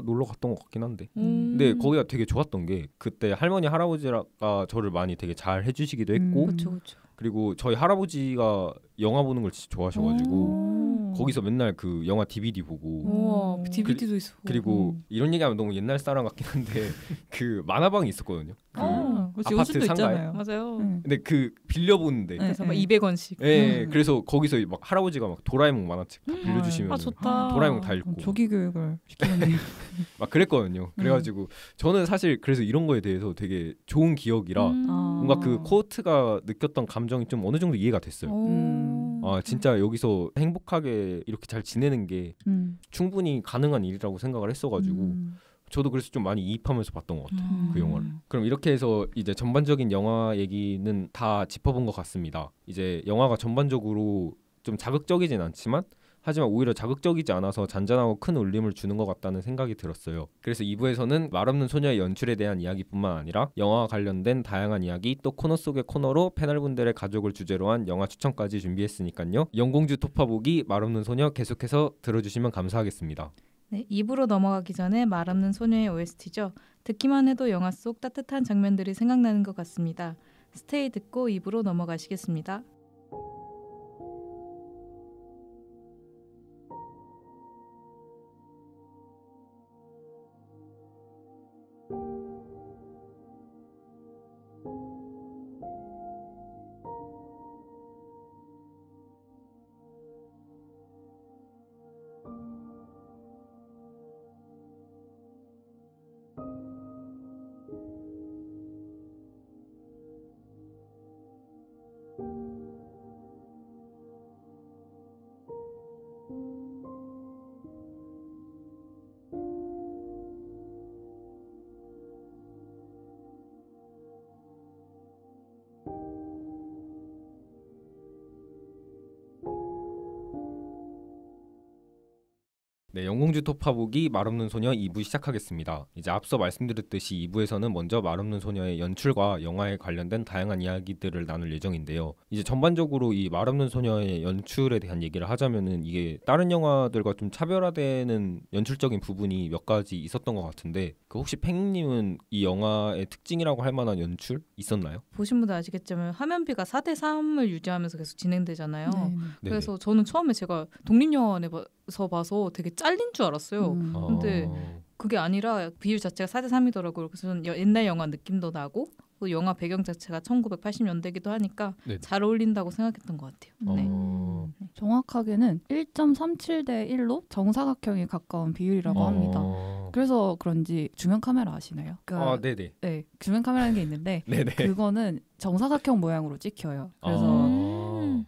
놀러 갔던 것 같긴 한데 근데 거기가 되게 좋았던 게 그때 할머니 할아버지가 저를 많이 되게 잘 해주시기도 했고 그쵸. 그리고 저희 할아버지가 영화 보는 걸 진짜 좋아하셔가지고 거기서 맨날 그 영화 DVD 보고 DVD도 있어. 그리고 이런 얘기하면 너무 옛날 사람 같긴 한데 그 만화방이 있었거든요. 그 아파트 상가에. 맞아요. 근데 그 빌려보는데 그래서 막 200원씩. 네, 그래서 거기서 막 할아버지가 막 도라에몽 만화책 다 빌려주시면 좋다. 도라에몽 다 읽고 조기 교육을 시키는데 막 그랬거든요. 그래가지고 저는 사실 그래서 이런 거에 대해서 되게 좋은 기억이라 뭔가 그 코어트가 느꼈던 감정이 좀 어느 정도 이해가 됐어요. 진짜 여기서 행복하게 이렇게 잘 지내는 게 충분히 가능한 일이라고 생각을 했어가지고 저도 그래서 좀 많이 이입하면서 봤던 것 같아요. 그 영화를. 그럼 이렇게 해서 이제 전반적인 영화 얘기는 다 짚어본 것 같습니다. 이제 영화가 전반적으로 좀 자극적이진 않지만 하지만 오히려 자극적이지 않아서 잔잔하고 큰 울림을 주는 것 같다는 생각이 들었어요. 그래서 2부에서는 말없는 소녀의 연출에 대한 이야기뿐만 아니라 영화와 관련된 다양한 이야기 또 코너 속의 코너로 패널분들의 가족을 주제로 한 영화 추천까지 준비했으니까요. 영공주 토파보기 말없는 소녀 계속해서 들어주시면 감사하겠습니다. 네, 2부로 넘어가기 전에 말없는 소녀의 OST죠. 듣기만 해도 영화 속 따뜻한 장면들이 생각나는 것 같습니다. 스테이 듣고 2부로 넘어가시겠습니다. 네, 영공주 토파보기 말없는 소녀 2부 시작하겠습니다. 이제 앞서 말씀드렸듯이 2부에서는 먼저 말없는 소녀의 연출과 영화에 관련된 다양한 이야기들을 나눌 예정인데요. 이제 전반적으로 이 말없는 소녀의 연출에 대한 얘기를 하자면은 이게 다른 영화들과 좀 차별화되는 연출적인 부분이 몇 가지 있었던 것 같은데 그 혹시 팽님은 이 영화의 특징이라고 할 만한 연출 있었나요? 보신 분들 아시겠지만 화면비가 4:3을 유지하면서 계속 진행되잖아요. 네. 그래서 저는 처음에 제가 독립영화관에서 봐서 되게 잘린 줄 알았어요. 근데 그게 아니라 비율 자체가 4:3이더라고요. 그래서 저는 옛날 영화 느낌도 나고 그 영화 배경 자체가 1980년대기도 하니까 네네. 잘 어울린다고 생각했던 것 같아요. 네. 정확하게는 1.37대 1로 정사각형에 가까운 비율이라고 합니다. 그래서 그런지 주면 카메라 아시나요? 그러니까 네네. 네, 주면 카메라라는 게 있는데 그거는 정사각형 모양으로 찍혀요. 그래서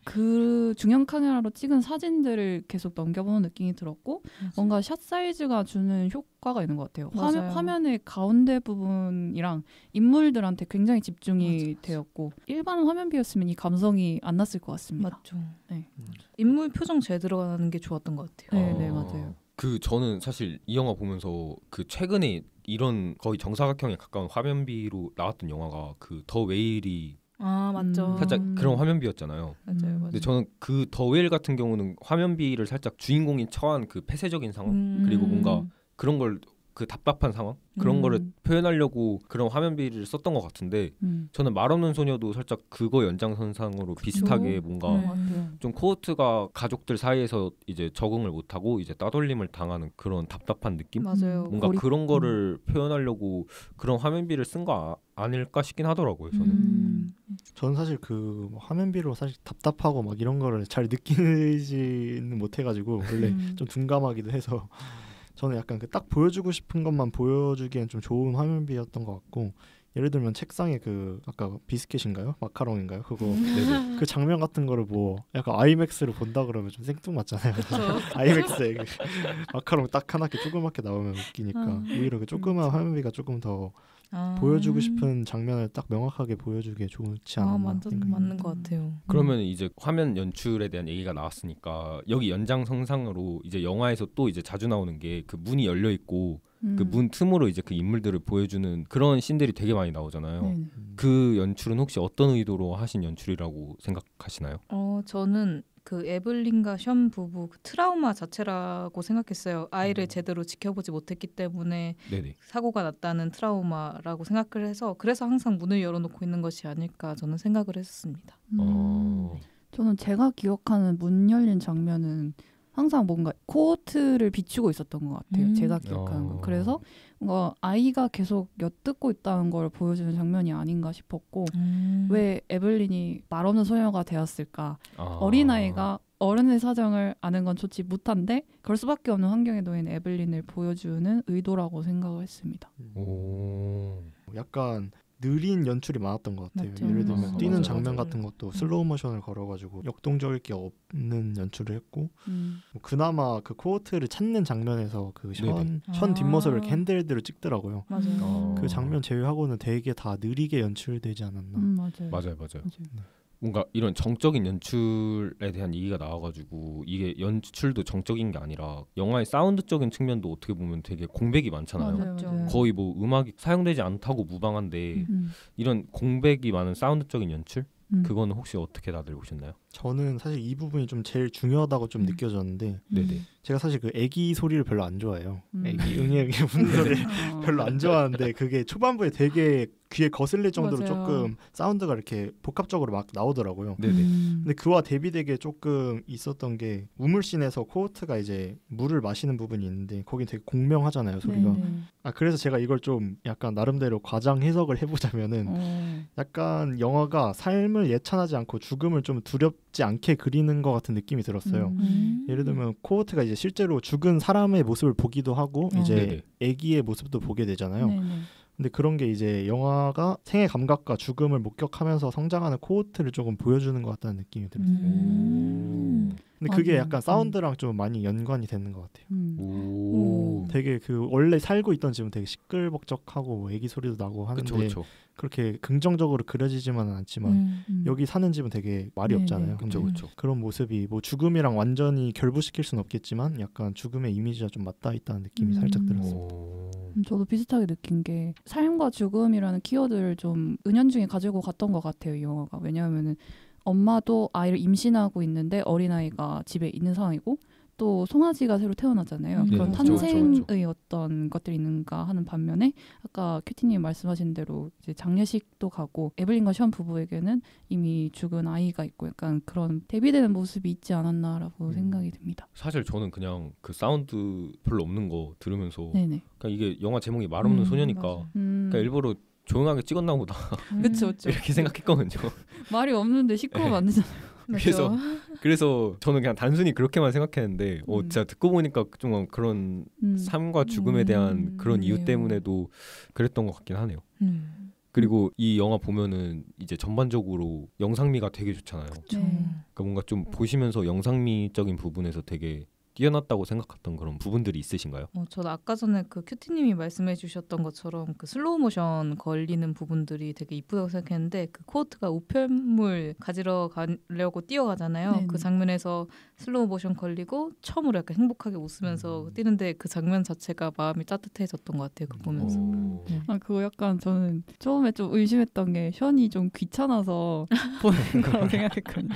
그 중형 카메라로 찍은 사진들을 계속 넘겨보는 느낌이 들었고 뭔가 샷 사이즈가 주는 효과가 있는 것 같아요. 화면의 가운데 부분이랑 인물들한테 굉장히 집중이 되었고 일반 화면비였으면 이 감성이 안 났을 것 같습니다. 맞죠. 네. 인물 표정 잘 들어가는 게 좋았던 것 같아요. 네, 맞아요. 저는 사실 이 영화 보면서 그 최근에 이런 거의 정사각형에 가까운 화면비로 나왔던 영화가 그 더 웨일이 맞죠. 살짝 그런 화면비였잖아요. 맞아요. 근데 저는 그 더 웨일 같은 경우는 화면비를 살짝 주인공이 처한 그 폐쇄적인 상황 그리고 뭔가 그런 걸 그 답답한 상황 그런 거를 표현하려고 그런 화면비를 썼던 것 같은데 저는 말없는 소녀도 살짝 그거 연장선상으로 비슷하게 뭔가 좀 코호트가 가족들 사이에서 이제 적응을 못하고 이제 따돌림을 당하는 그런 답답한 느낌? 맞아요. 뭔가 그런 거를 표현하려고 그런 화면비를 쓴 거 아닐까 싶긴 하더라고요. 저는 사실 그 화면비로 사실 답답하고 막 이런 거를 잘 느끼지는 못해가지고 원래 좀 둔감하기도 해서 저는 약간 그 딱 보여주고 싶은 것만 보여주기엔 좀 좋은 화면비였던 것 같고 예를 들면 책상에 그 아까 비스켓인가요? 마카롱인가요? 그거 그 장면 같은 거를 뭐 약간 아이맥스로 본다 그러면 좀 생뚱맞잖아요. 아이맥스에 그 마카롱 딱 하나 이렇게 조그맣게 나오면 웃기니까 오히려 그 조그만 화면비가 조금 더 보여주고 싶은 장면을 딱 명확하게 보여주기에 좋지 않았나 맞는 것 같아요. 그러면 이제 화면 연출에 대한 얘기가 나왔으니까 여기 연장선상으로 이제 영화에서 또 이제 자주 나오는 게 그 문이 열려 있고 그 문 틈으로 이제 그 인물들을 보여주는 그런 씬들이 되게 많이 나오잖아요. 그 연출은 혹시 어떤 의도로 하신 연출이라고 생각하시나요? 저는 그 에블린과 션 부부 그 트라우마 자체라고 생각했어요. 아이를 제대로 지켜보지 못했기 때문에 사고가 났다는 트라우마라고 생각을 해서 그래서 항상 문을 열어놓고 있는 것이 아닐까 저는 생각을 했었습니다. 저는 제가 기억하는 문 열린 장면은 항상 뭔가 코호트를 비추고 있었던 것 같아요. 제가 기억하는 건. 그래서 뭔가 아이가 계속 엿듣고 있다는 걸 보여주는 장면이 아닌가 싶었고 왜 에블린이 말없는 소녀가 되었을까? 어린아이가 어른의 사정을 아는 건 좋지 못한데 그럴 수밖에 없는 환경에 놓인 에블린을 보여주는 의도라고 생각을 했습니다. 약간 느린 연출이 많았던 것 같아요. 맞죠. 예를 들면 뛰는 장면 같은 것도 슬로우 모션을 걸어가지고 역동적일 게 없는 연출을 했고 뭐 그나마 그 코호트를 찾는 장면에서 그 션 뒷모습을 이렇게 핸들드로 찍더라고요. 그 장면 제외하고는 되게 다 느리게 연출되지 않았나. 맞아요. 뭔가 이런 정적인 연출에 대한 얘기가 나와가지고 이게 연출도 정적인 게 아니라 영화의 사운드적인 측면도 어떻게 보면 되게 공백이 많잖아요. 맞아요. 거의 뭐 음악이 사용되지 않다고 무방한데 이런 공백이 많은 사운드적인 연출? 그거는 혹시 어떻게 다들 보셨나요? 저는 사실 이 부분이 좀 제일 중요하다고 좀 느껴졌는데 제가 사실 그 애기 소리를 별로 안 좋아해요. 애기 응애 우는 소리 별로 안 좋아하는데 그게 초반부에 되게 귀에 거슬릴 정도로 조금 사운드가 이렇게 복합적으로 막 나오더라고요. 근데 그와 대비되게 조금 있었던 게 우물씬에서 코호트가 이제 물을 마시는 부분이 있는데 거긴 되게 공명하잖아요, 소리가. 그래서 제가 이걸 좀 약간 나름대로 과장 해석을 해보자면은 약간 영화가 삶을 예찬하지 않고 죽음을 좀 두렵지 않게 그리는 것 같은 느낌이 들었어요. 예를 들면 코호트가 이제 실제로 죽은 사람의 모습을 보기도 하고 이제 애기의 모습도 보게 되잖아요. 근데 그런 게 이제 영화가 생애 감각과 죽음을 목격하면서 성장하는 코호트를 조금 보여주는 것 같다는 느낌이 들었어요. 근데 그게 약간 사운드랑 좀 많이 연관이 되는 것 같아요. 되게 그 원래 살고 있던 집은 되게 시끌벅적하고 애기 소리도 나고 하는데 그쵸. 그렇게 긍정적으로 그려지지만은 않지만 여기 사는 집은 되게 말이 없잖아요. 그쵸. 그런 모습이 뭐 죽음이랑 완전히 결부시킬 수는 없겠지만 약간 죽음의 이미지가 좀 맞닿아 있다는 느낌이 살짝 들었습니다. 저도 비슷하게 느낀 게 삶과 죽음이라는 키워드를 좀 은연중에 가지고 갔던 것 같아요, 이 영화가. 왜냐하면은 엄마도 아이를 임신하고 있는데 어린아이가 집에 있는 상황이고 또 송아지가 새로 태어나잖아요. 그런 탄생의 어떤 것들이 있는가 하는 반면에 아까 큐티님 말씀하신 대로 이제 장례식도 가고 에블린과 션 부부에게는 이미 죽은 아이가 있고 약간 그런 대비되는 모습이 있지 않았나라고 생각이 듭니다. 사실 저는 그냥 그 사운드 별로 없는 거 들으면서 네네. 그러니까 이게 영화 제목이 말 없는 소녀니까 그러니까 일부러 조용하게 찍었나 보다. 그쵸. 이렇게 생각했거든요. 말이 없는데 시끄러우면 안 되잖아요. 그래서 저는 그냥 단순히 그렇게만 생각했는데 진짜 듣고 보니까 좀 그런 삶과 죽음에 대한 그런 이유 때문에도 그랬던 것 같긴 하네요. 그리고 이 영화 보면은 이제 전반적으로 영상미가 되게 좋잖아요. 그러니까 뭔가 좀 보시면서 영상미적인 부분에서 되게 뛰어났다고 생각했던 그런 부분들이 있으신가요? 저도 아까 전에 그 큐티님이 말씀해주셨던 것처럼 그 슬로우 모션 걸리는 부분들이 되게 이쁘다고 생각했는데 그 코호트가 우편물 가지러 가려고 뛰어가잖아요. 네네. 그 장면에서 슬로우 모션 걸리고 처음으로 약간 행복하게 웃으면서 뛰는데 그 장면 자체가 마음이 따뜻해졌던 것 같아요. 그거 보면서. 그거 약간 저는 처음에 좀 의심했던 게 션이 좀 귀찮아서 보는 거라고 생각했거든요.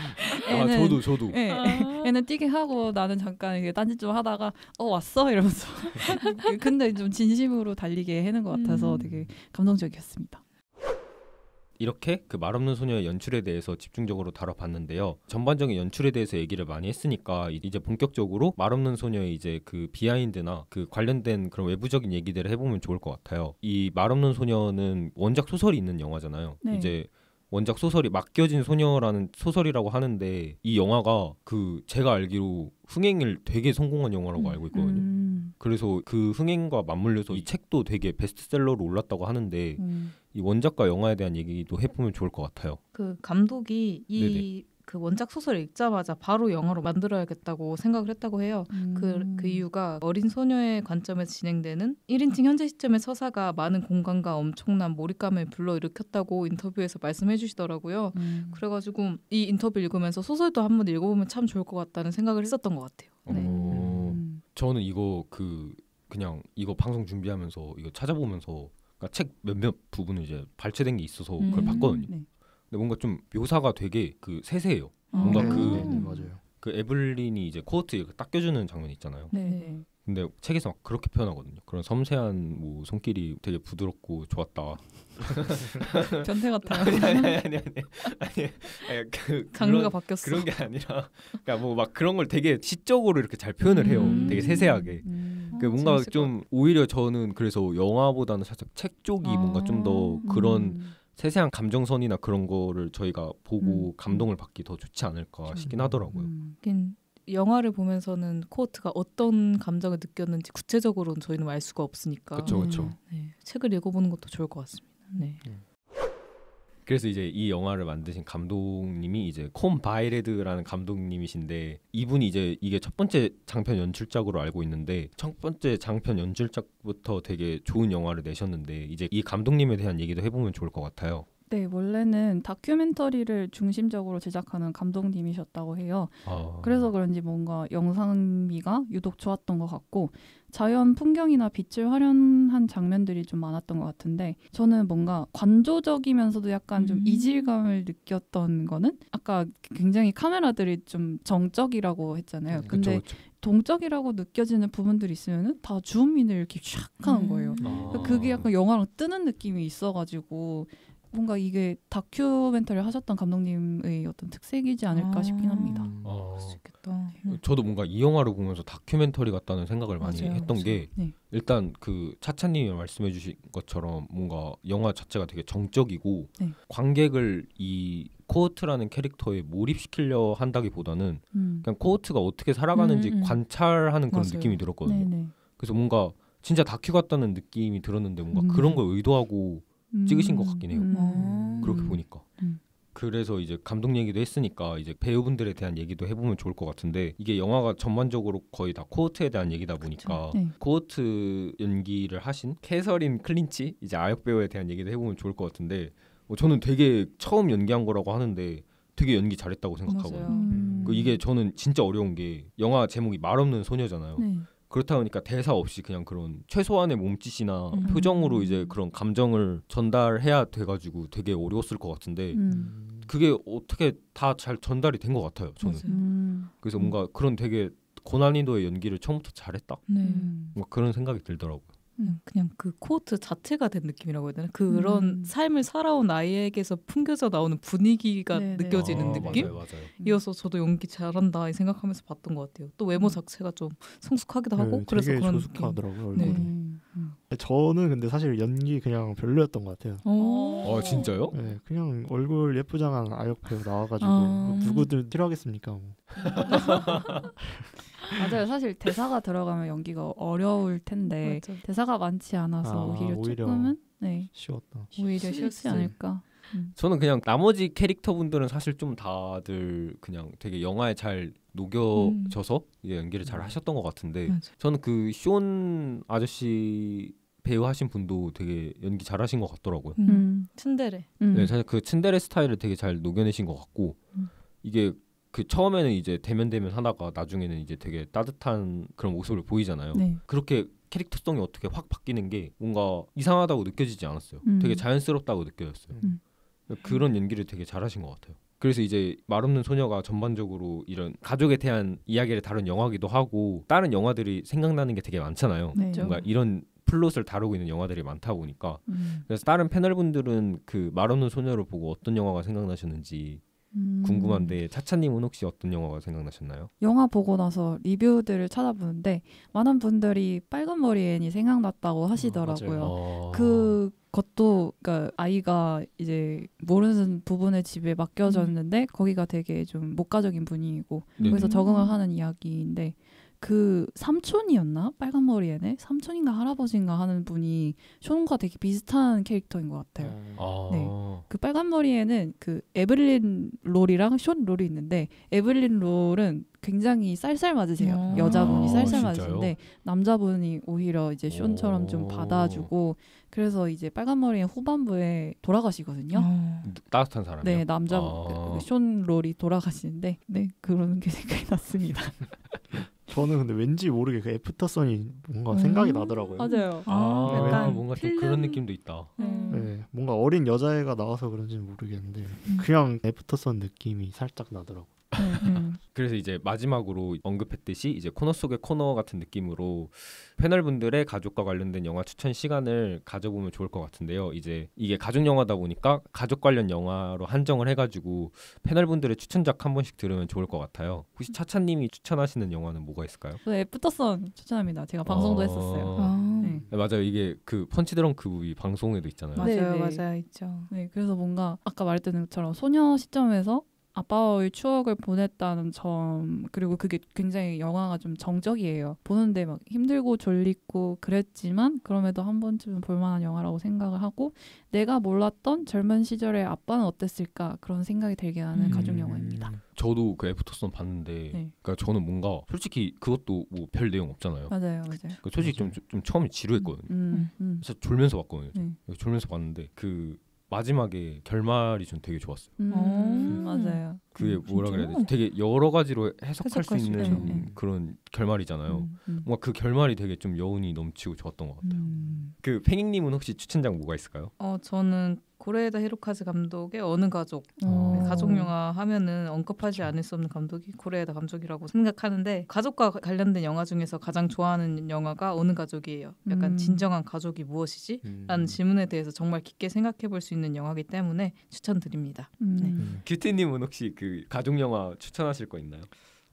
저도. 애는 뛰게 하고 나는 잠깐 이게 딴짓 좀 하다가 왔어? 이러면서 근데 좀 진심으로 달리게 해는 것 같아서 되게 감동적이었습니다. 이렇게 그 말없는 소녀의 연출에 대해서 집중적으로 다뤄봤는데요. 전반적인 연출에 대해서 얘기를 많이 했으니까 이제 본격적으로 말없는 소녀의 이제 그 비하인드나 그 관련된 그런 외부적인 얘기들을 해보면 좋을 것 같아요. 이 말없는 소녀는 원작 소설이 있는 영화잖아요. 네. 이제 원작 소설이 맡겨진 소녀라는 소설이라고 하는데 이 영화가 그 제가 알기로 흥행을 되게 성공한 영화라고 알고 있거든요. 그래서 그 흥행과 맞물려서 이 책도 되게 베스트셀러로 올랐다고 하는데 이 원작과 영화에 대한 얘기도 해보면 좋을 것 같아요. 그 감독이 이 그 원작 소설을 읽자마자 바로 영화로 만들어야겠다고 생각을 했다고 해요. 그 이유가 어린 소녀의 관점에서 진행되는 1인칭 현재 시점의 서사가 많은 공감과 엄청난 몰입감을 불러일으켰다고 인터뷰에서 말씀해 주시더라고요. 그래가지고 이 인터뷰 읽으면서 소설도 한번 읽어보면 참 좋을 것 같다는 생각을 했었던 것 같아요. 저는 이거 그냥 이거 방송 준비하면서 이거 찾아보면서 그러니까 책 몇몇 부분을 이제 발췌된 게 있어서 그걸 봤거든요. 근데 뭔가 좀 묘사가 되게 그 세세해요. 뭔가 맞아요. 그 에블린이 이제 코호트에 딱 껴주는 장면이 있잖아요. 근데 책에서 막 그렇게 표현하거든요. 그런 섬세한 뭐 손길이 되게 부드럽고 좋았다. 변태 같아요. 아니 장르가 바뀌었어. 그런 게 아니라 그러니까 뭐 막 그런 걸 되게 시적으로 이렇게 잘 표현을 해요. 되게 세세하게. 뭔가 좀 오히려 저는 그래서 영화보다는 살짝 책 쪽이 뭔가 좀 더 그런 세세한 감정선이나 그런 거를 저희가 보고 감동을 받기 더 좋지 않을까 싶긴 하더라고요. 영화를 보면서는 코호트가 어떤 감정을 느꼈는지 구체적으로는 저희는 알 수가 없으니까 그렇죠. 책을 읽어보는 것도 좋을 것 같습니다. 그래서 이제 이 영화를 만드신 감독님이 이제 콤 바이레드라는 감독님이신데 이분이 이제 이게 첫 번째 장편 연출작으로 알고 있는데 첫 번째 장편 연출작부터 되게 좋은 영화를 내셨는데 이제 이 감독님에 대한 얘기도 해보면 좋을 것 같아요. 네, 원래는 다큐멘터리를 중심적으로 제작하는 감독님이셨다고 해요. 그래서 그런지 뭔가 영상미가 유독 좋았던 것 같고 자연 풍경이나 빛을 활용한 장면들이 좀 많았던 것 같은데 저는 뭔가 관조적이면서도 약간 좀 이질감을 느꼈던 거는 아까 굉장히 카메라들이 좀 정적이라고 했잖아요. 근데 그쵸. 동적이라고 느껴지는 부분들이 있으면은 다 줌인을 이렇게 샥 하는 거예요. 그게 약간 영화랑 뜨는 느낌이 있어가지고 뭔가 이게 다큐멘터리를 하셨던 감독님의 어떤 특색이지 않을까 싶긴 합니다. 그럴 수 있겠다. 저도 뭔가 이 영화를 보면서 다큐멘터리 같다는 생각을 많이 했던 게 일단 그 차차님이 말씀해주신 것처럼 뭔가 영화 자체가 되게 정적이고 관객을 이 코호트라는 캐릭터에 몰입시키려 한다기보다는 그냥 코호트가 어떻게 살아가는지 관찰하는 그런 느낌이 들었거든요. 그래서 뭔가 진짜 다큐 같다는 느낌이 들었는데 뭔가 그런 걸 의도하고 찍으신 것 같긴 해요. 그렇게 보니까. 그래서 이제 감독 얘기도 했으니까 이제 배우분들에 대한 얘기도 해보면 좋을 것 같은데 이게 영화가 전반적으로 거의 다 코어트에 대한 얘기다 보니까 코어트 연기를 하신 캐서린 클린치 이제 아역 배우에 대한 얘기도 해보면 좋을 것 같은데 저는 되게 처음 연기한 거라고 하는데 되게 연기 잘했다고 생각하거든요. 이게 저는 진짜 어려운 게 영화 제목이 말없는 소녀잖아요. 그렇다 보니까 대사 없이 그냥 그런 최소한의 몸짓이나 표정으로 이제 그런 감정을 전달해야 돼가지고 되게 어려웠을 것 같은데 그게 어떻게 다 잘 전달이 된 것 같아요. 저는. 그래서 뭔가 그런 되게 고난이도의 연기를 처음부터 잘했다. 뭔가 그런 생각이 들더라고요. 그냥 그 코어트 자체가 된 느낌이라고 해야 되나? 그런 삶을 살아온 아이에게서 풍겨져 나오는 분위기가 느껴지는 느낌이어서 저도 연기 잘한다 이 생각하면서 봤던 것 같아요. 또 외모 자체가 좀 성숙하기도 하고 그래서 되게 그런 조숙하더라고요. 얼굴이. 저는 근데 사실 연기 그냥 별로였던 것 같아요. 진짜요? 네, 그냥 얼굴 예쁘장한 아역 배우 나와가지고 누구들 싫어하겠습니까? 뭐. 맞아요. 사실 대사가 들어가면 연기가 어려울 텐데 대사가 많지 않아서 오히려 조금은 쉬웠다. 오히려 쉽지 않을까. 저는 그냥 나머지 캐릭터분들은 사실 좀 다들 그냥 되게 영화에 잘 녹여져서 연기를 잘 하셨던 것 같은데 저는 그 쇼온 아저씨 배우 하신 분도 되게 연기 잘하신 것 같더라고요. 츤데레. 네, 사실 그 츤데레 스타일을 되게 잘 녹여내신 것 같고 이게 그 처음에는 이제 대면 하다가 나중에는 이제 되게 따뜻한 그런 모습을 보이잖아요. 그렇게 캐릭터성이 어떻게 확 바뀌는 게 뭔가 이상하다고 느껴지지 않았어요. 되게 자연스럽다고 느껴졌어요. 그런 연기를 되게 잘하신 것 같아요. 그래서 이제 말없는 소녀가 전반적으로 이런 가족에 대한 이야기를 다룬 영화기도 하고 다른 영화들이 생각나는 게 되게 많잖아요. 뭔가 이런 플롯을 다루고 있는 영화들이 많다 보니까 그래서 다른 패널분들은 그 말없는 소녀를 보고 어떤 영화가 생각나셨는지 궁금한데 차차님은 혹시 어떤 영화가 생각나셨나요? 영화 보고 나서 리뷰들을 찾아보는데 많은 분들이 빨간 머리 앤이 생각났다고 하시더라고요. 그것도 그러니까 아이가 이제 모르는 부분의 집에 맡겨졌는데 거기가 되게 좀 목가적인 분위기고 거기서 적응을 하는 이야기인데 그 삼촌이었나? 빨간 머리 애네? 삼촌인가 할아버지인가 하는 분이 쇼과 되게 비슷한 캐릭터인 것 같아요. 네. 그 빨간 머리 애는 그 에블린 롤이랑 쇼 롤이 있는데 에블린 롤은 굉장히 쌀쌀 맞으세요. 여자분이 쌀쌀 맞으신데 남자분이 오히려 이제 쇼처럼 좀 받아주고 그래서 이제 빨간 머리의 후반부에 돌아가시거든요. 따뜻한 사람이요? 네, 남자 쇼 롤이 돌아가시는데 네 그런 게 생각이 났습니다. 저는 근데 왠지 모르게 그 애프터선이 뭔가 생각이 나더라고요. 맞아요. 약간 뭔가 좀 그런 느낌도 있다. 네, 뭔가 어린 여자애가 나와서 그런지는 모르겠는데 그냥 애프터선 느낌이 살짝 나더라고요. 그래서 이제 마지막으로 언급했듯이 이제 코너 속의 코너 같은 느낌으로 패널분들의 가족과 관련된 영화 추천 시간을 가져보면 좋을 것 같은데요. 이제 이게 가족 영화다 보니까 가족 관련 영화로 한정을 해가지고 패널분들의 추천작 한 번씩 들으면 좋을 것 같아요. 혹시 차차님이 추천하시는 영화는 뭐가 있을까요? 애프터선 추천합니다. 제가 방송도 했었어요. 네, 맞아요. 이게 그 펀치 드렁크 무비 방송에도 있잖아요. 맞아요, 있죠. 네, 그래서 뭔가 아까 말했던 것처럼 소녀 시점에서 아빠와의 추억을 보냈다는 점 그리고 그게 굉장히 영화가 좀 정적이에요. 보는데 막 힘들고 졸리고 그랬지만 그럼에도 한 번쯤은 볼만한 영화라고 생각을 하고 내가 몰랐던 젊은 시절의 아빠는 어땠을까 그런 생각이 들게 하는 가족 영화입니다. 저도 그 애프터선 봤는데 그러니까 저는 뭔가 솔직히 그것도 뭐 별 내용 없잖아요. 맞아요. 그러니까 솔직히 좀 처음에 지루했거든요. 그래서 졸면서 봤거든요. 졸면서 봤는데 그 마지막에 결말이 전 되게 좋았어요. 맞아요. 그게 뭐라 그래야 되지? 되게 여러 가지로 해석할 수 있는 그런 결말이잖아요. 뭔가 그 결말이 되게 좀 여운이 넘치고 좋았던 것 같아요. 그 팽익님은 혹시 추천작 뭐가 있을까요? 저는 고레에다 히로카즈 감독의 어느 가족 가족 영화 하면은 언급하지 않을 수 없는 감독이 고레에다 감독이라고 생각하는데 가족과 관련된 영화 중에서 가장 좋아하는 영화가 어느 가족이에요. 약간 진정한 가족이 무엇이지? 라는 질문에 대해서 정말 깊게 생각해 볼 수 있는 영화이기 때문에 추천드립니다. 큐티님은 혹시 그 가족 영화 추천하실 거 있나요?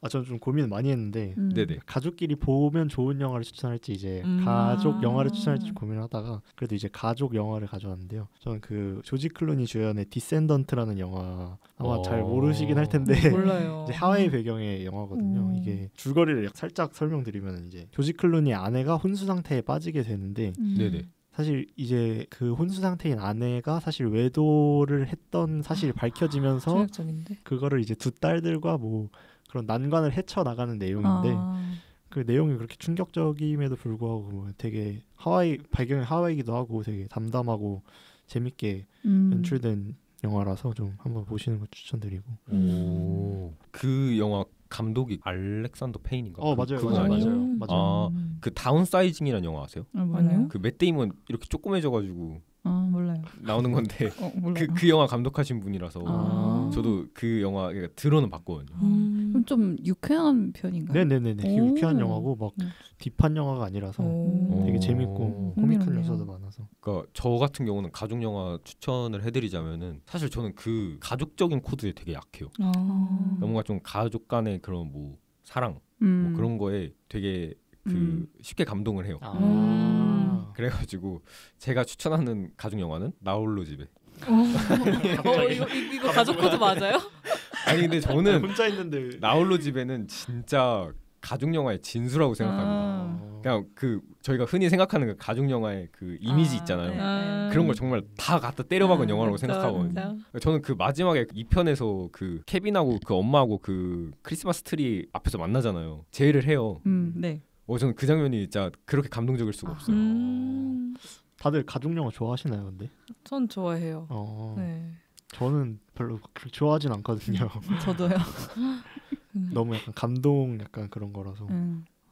저는 좀 고민을 많이 했는데 네네. 가족끼리 보면 좋은 영화를 추천할지 이제 가족 영화를 추천할지 고민을 하다가 그래도 이제 가족 영화를 가져왔는데요. 저는 그 조지 클루니 주연의 디센던트라는 영화 아마 잘 모르시긴 할 텐데 몰라요. 이제 하와이 배경의 영화거든요. 이게 줄거리를 살짝 설명드리면 이제 조지 클루니의 아내가 혼수 상태에 빠지게 되는데 네네. 사실 이제 그 혼수 상태인 아내가 사실 외도를 했던 사실이 밝혀지면서 충격적인데? 그거를 이제 두 딸들과 뭐 그런 난관을 헤쳐 나가는 내용인데 그 내용이 그렇게 충격적임에도 불구하고 뭐 되게 배경이 하와이기도 하고 되게 담담하고 재밌게 연출된 영화라서 좀 한번 보시는 거 추천드리고. 그 영화 감독이 알렉산더 페인인가? 맞아요. 그 다운사이징이라는 영화 아세요? 아니요. 그 맷 데이먼 이렇게 조그매져가지고 몰라요. 나오는 건데 몰라요. 그 영화 감독하신 분이라서 저도 그 영화 그러니까 들어는 봤거든요. 그럼 좀 유쾌한 편인가요? 네네네. 유쾌한 영화고 막 딥한 영화가 아니라서 되게 재밌고 코믹한 요소도 많아서. 그러니까 저 같은 경우는 가족 영화 추천을 해드리자면은 사실 저는 그 가족적인 코드에 되게 약해요. 뭔가 좀 가족 간의 그런 뭐 사랑 뭐 그런 거에 되게 쉽게 감동을 해요. 그래가지고 제가 추천하는 가족 영화는 나홀로 집에. 이거 가족 코드 맞아요? 아니 근데 저는 혼자 있는데 나홀로 집에는 진짜 가족 영화의 진수라고 생각합니다. 그냥 그 저희가 흔히 생각하는 그 가족 영화의 그 이미지 있잖아요. 그런 걸 정말 다 갖다 때려박은 영화라고 생각하거든요. 저는 그 마지막에 2편에서 그 케빈하고 그 엄마하고 그 크리스마스 트리 앞에서 만나잖아요. 제의를 해요. 네. 저는 그 장면이 진짜 그렇게 감동적일 수가 없어요. 다들 가족 영화 좋아하시나요, 근데? 전 좋아해요. 네. 저는 별로 그렇게 좋아하진 않거든요. 저도요. 너무 약간 감동 약간 그런 거라서.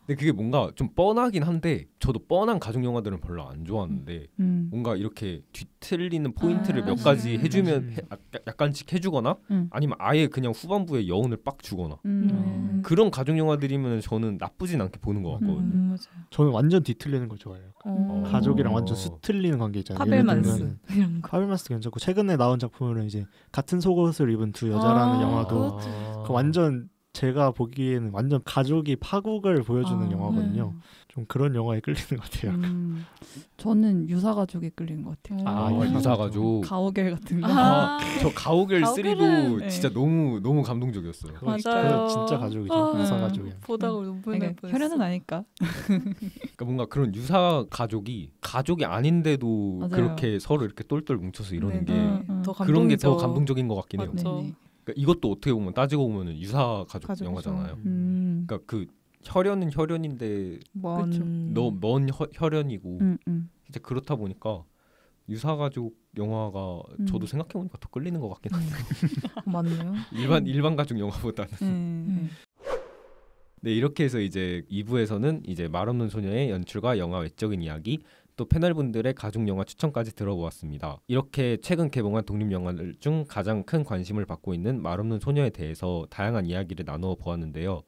근데 그게 뭔가 좀 뻔하긴 한데 저도 뻔한 가족 영화들은 별로 안 좋아하는데 뭔가 이렇게 뒤틀리는 포인트를 몇 가지 해주면 약간씩 해주거나 아니면 아예 그냥 후반부에 여운을 빡 주거나 그런 가족 영화들이면 저는 나쁘진 않게 보는 것 같거든요. 맞아요. 저는 완전 뒤틀리는 걸 좋아해요. 가족이랑 완전 수틀리는 관계 있잖아요. 파벨만스 이런 거. 파벨만스도 괜찮고 최근에 나온 작품으로는 이제 같은 속옷을 입은 두 여자라는 영화도 그 완전 제가 보기에는 완전 가족이 파국을 보여주는 영화거든요. 좀 그런 영화에 끌리는 것 같아요. 저는 유사가족에 끌리는 것 같아요. 유사가족. 가오갤 같은 거. 저 가오갤 3도 진짜 너무 감동적이었어요. 맞아요. 진짜 가족이죠. 유사가족이에요. 보다가 눈물 날 뻔했어. 혈연은 아니까. 그러니까 뭔가 그런 유사가족이 가족이 아닌데도 맞아요. 그렇게 서로 이렇게 똘똘 뭉쳐서 이러는 게 더 그런 게 더 감동적인 것 같긴 해요. 그러니까 이것도 어떻게 보면 따지고 보면 유사가족 영화잖아요. 그러니까 그 혈연은 혈연인데 먼 혈연이고 진짜 그렇다 보니까 유사가족 영화가 저도 생각해보니까 더 끌리는 것 같긴 한데 맞네요. 일반 가족 영화보다는 네, 이렇게 해서 이제 2부에서는 이제 말없는 소녀의 연출과 영화 외적인 이야기 또 패널분들의 가족 영화 추천까지 들어보았습니다. 이렇게 최근 개봉한 독립 영화들 중 가장 큰 관심을 받고 있는 말없는 소녀에 대해서 다양한 이야기를 나누어 보았는데요.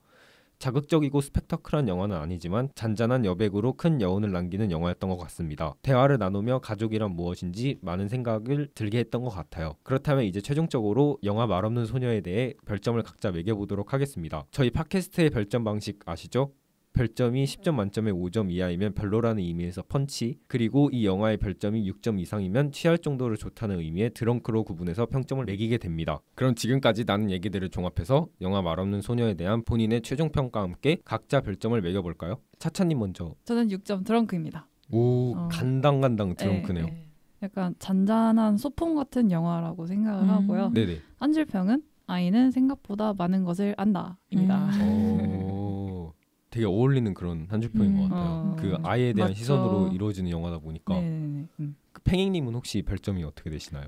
자극적이고 스펙터클한 영화는 아니지만 잔잔한 여백으로 큰 여운을 남기는 영화였던 것 같습니다. 대화를 나누며 가족이란 무엇인지 많은 생각을 들게 했던 것 같아요. 그렇다면 이제 최종적으로 영화 말없는 소녀에 대해 별점을 각자 매겨보도록 하겠습니다. 저희 팟캐스트의 별점 방식 아시죠? 별점이 10점 만점에 5점 이하이면 별로라는 의미에서 펀치, 그리고 이 영화의 별점이 6점 이상이면 취할 정도로 좋다는 의미의 드렁크로 구분해서 평점을 매기게 됩니다. 그럼 지금까지 나눈 얘기들을 종합해서 영화 말없는 소녀에 대한 본인의 최종 평가와 함께 각자 별점을 매겨볼까요? 차차님 먼저. 저는 6점 드렁크입니다. 오, 간당간당 드렁크네요. 네. 약간 잔잔한 소품 같은 영화라고 생각을 하고요. 네네. 한줄평은 아이는 생각보다 많은 것을 안다입니다. 되게 어울리는 그런 한 줄평인 것 같아요. 그 아이에 대한 맞죠. 시선으로 이루어지는 영화다 보니까. 그 팽이님은 혹시 별점이 어떻게 되시나요?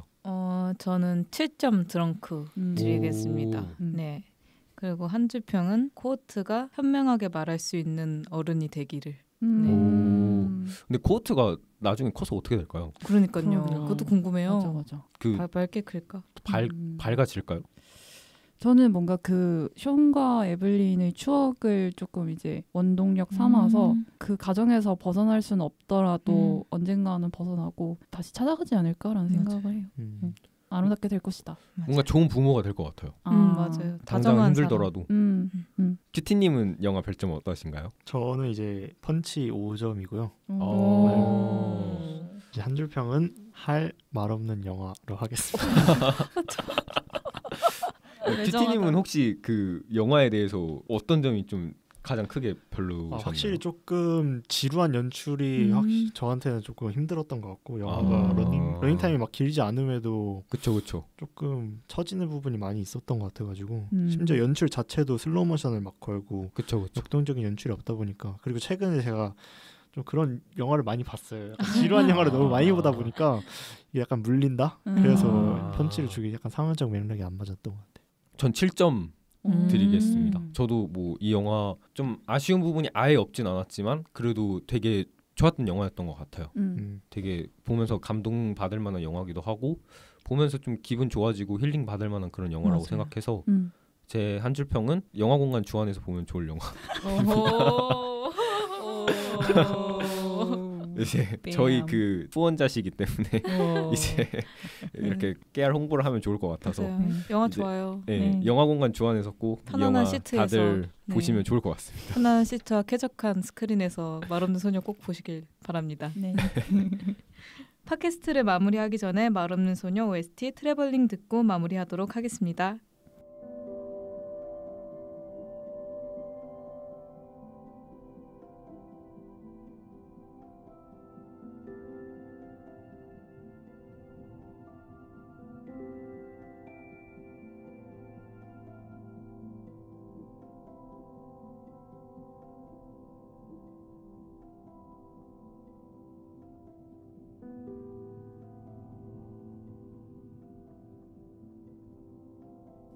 저는 7점 드렁크 드리겠습니다. 네. 그리고 한 줄평은 코어트가 현명하게 말할 수 있는 어른이 되기를. 근데 코어트가 나중에 커서 어떻게 될까요? 그러니까요. 그것도 궁금해요. 맞아. 그 밝게 클까? 밝아질까요? 저는 뭔가 그 숀과 에블린의 추억을 조금 이제 원동력 삼아서 그 가정에서 벗어날 수는 없더라도 언젠가는 벗어나고 다시 찾아가지 않을까라는 생각을 해요. 아름답게 될 것이다. 뭔가 좋은 부모가 될 것 같아요. 맞아요. 당장 힘들더라도. 큐티님은 영화 별점 어떠신가요? 저는 이제 펀치 5점이고요. 이제 한 줄 평은 할 말 없는 영화로 하겠습니다. 큐티님은 혹시 그 영화에 대해서 어떤 점이 좀 가장 크게 별로셨나요? 확실히 조금 지루한 연출이 저한테는 조금 힘들었던 것 같고 영화가 러닝 타임이 막 길지 않음에도 그쵸 조금 처지는 부분이 많이 있었던 것 같아가지고 심지어 연출 자체도 슬로우 모션을 막 걸고 그쵸. 역동적인 연출이 없다 보니까 그리고 최근에 제가 좀 그런 영화를 많이 봤어요. 약간 지루한 영화를 너무 많이 보다 보니까 이게 약간 물린다. 그래서 펀치를 주기 약간 상황적 맥락이 안 맞았던 것 같아요. 전 7점 드리겠습니다. 저도 뭐 이 영화 좀 아쉬운 부분이 아예 없진 않았지만 그래도 되게 좋았던 영화였던 것 같아요. 되게 보면서 감동 받을 만한 영화기도 하고 보면서 좀 기분 좋아지고 힐링 받을 만한 그런 영화라고 생각해서 제 한 줄 평은 영화 공간 주안에서 보면 좋을 영화. 이제 저희 그 후원자시기 때문에 이제 이렇게 깨알 홍보를 하면 좋을 것 같아서 영화 좋아요. 영화 공간 주안에서 꼭 이 영화 시트에서, 다들 보시면 좋을 것 같습니다. 편안한 시트와 쾌적한 스크린에서 말 없는 소녀 꼭 보시길 바랍니다. 팟캐스트를 마무리하기 전에 말 없는 소녀 OST 트래블링 듣고 마무리하도록 하겠습니다.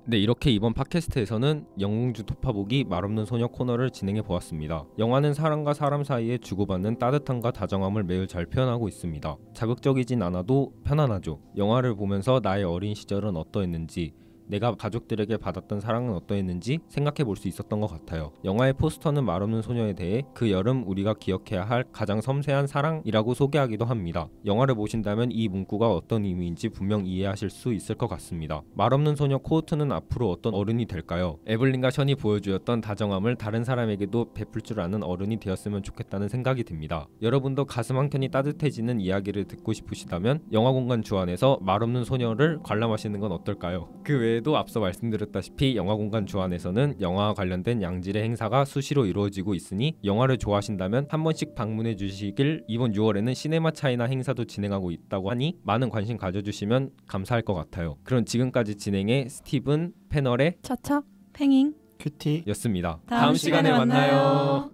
네, 이렇게 이번 팟캐스트에서는 영웅주 토파보기 말없는 소녀 코너를 진행해 보았습니다. 영화는 사람과 사람 사이에 주고받는 따뜻함과 다정함을 매우 잘 표현하고 있습니다. 자극적이진 않아도 편안하죠. 영화를 보면서 나의 어린 시절은 어떠했는지, 내가 가족들에게 받았던 사랑은 어떠했는지 생각해 볼 수 있었던 것 같아요. 영화의 포스터는 말없는 소녀에 대해 그 여름 우리가 기억해야 할 가장 섬세한 사랑이라고 소개하기도 합니다. 영화를 보신다면 이 문구가 어떤 의미인지 분명 이해하실 수 있을 것 같습니다. 말없는 소녀 코우트는 앞으로 어떤 어른이 될까요? 에블린과 션이 보여주었던 다정함을 다른 사람에게도 베풀 줄 아는 어른이 되었으면 좋겠다는 생각이 듭니다. 여러분도 가슴 한켠이 따뜻해지는 이야기를 듣고 싶으시다면 영화공간 주안에서 말없는 소녀를 관람하시는 건 어떨까요? 그 외에 도 앞서 말씀드렸다시피 영화공간 주안에서는 영화와 관련된 양질의 행사가 수시로 이루어지고 있으니 영화를 좋아하신다면 한 번씩 방문해 주시길. 이번 6월에는 시네마 차이나 행사도 진행하고 있다고 하니 많은 관심 가져주시면 감사할 것 같아요. 그럼 지금까지 진행의 스티븐, 패널의 차차, 팽잉, 큐티 였습니다. 다음 시간에 만나요.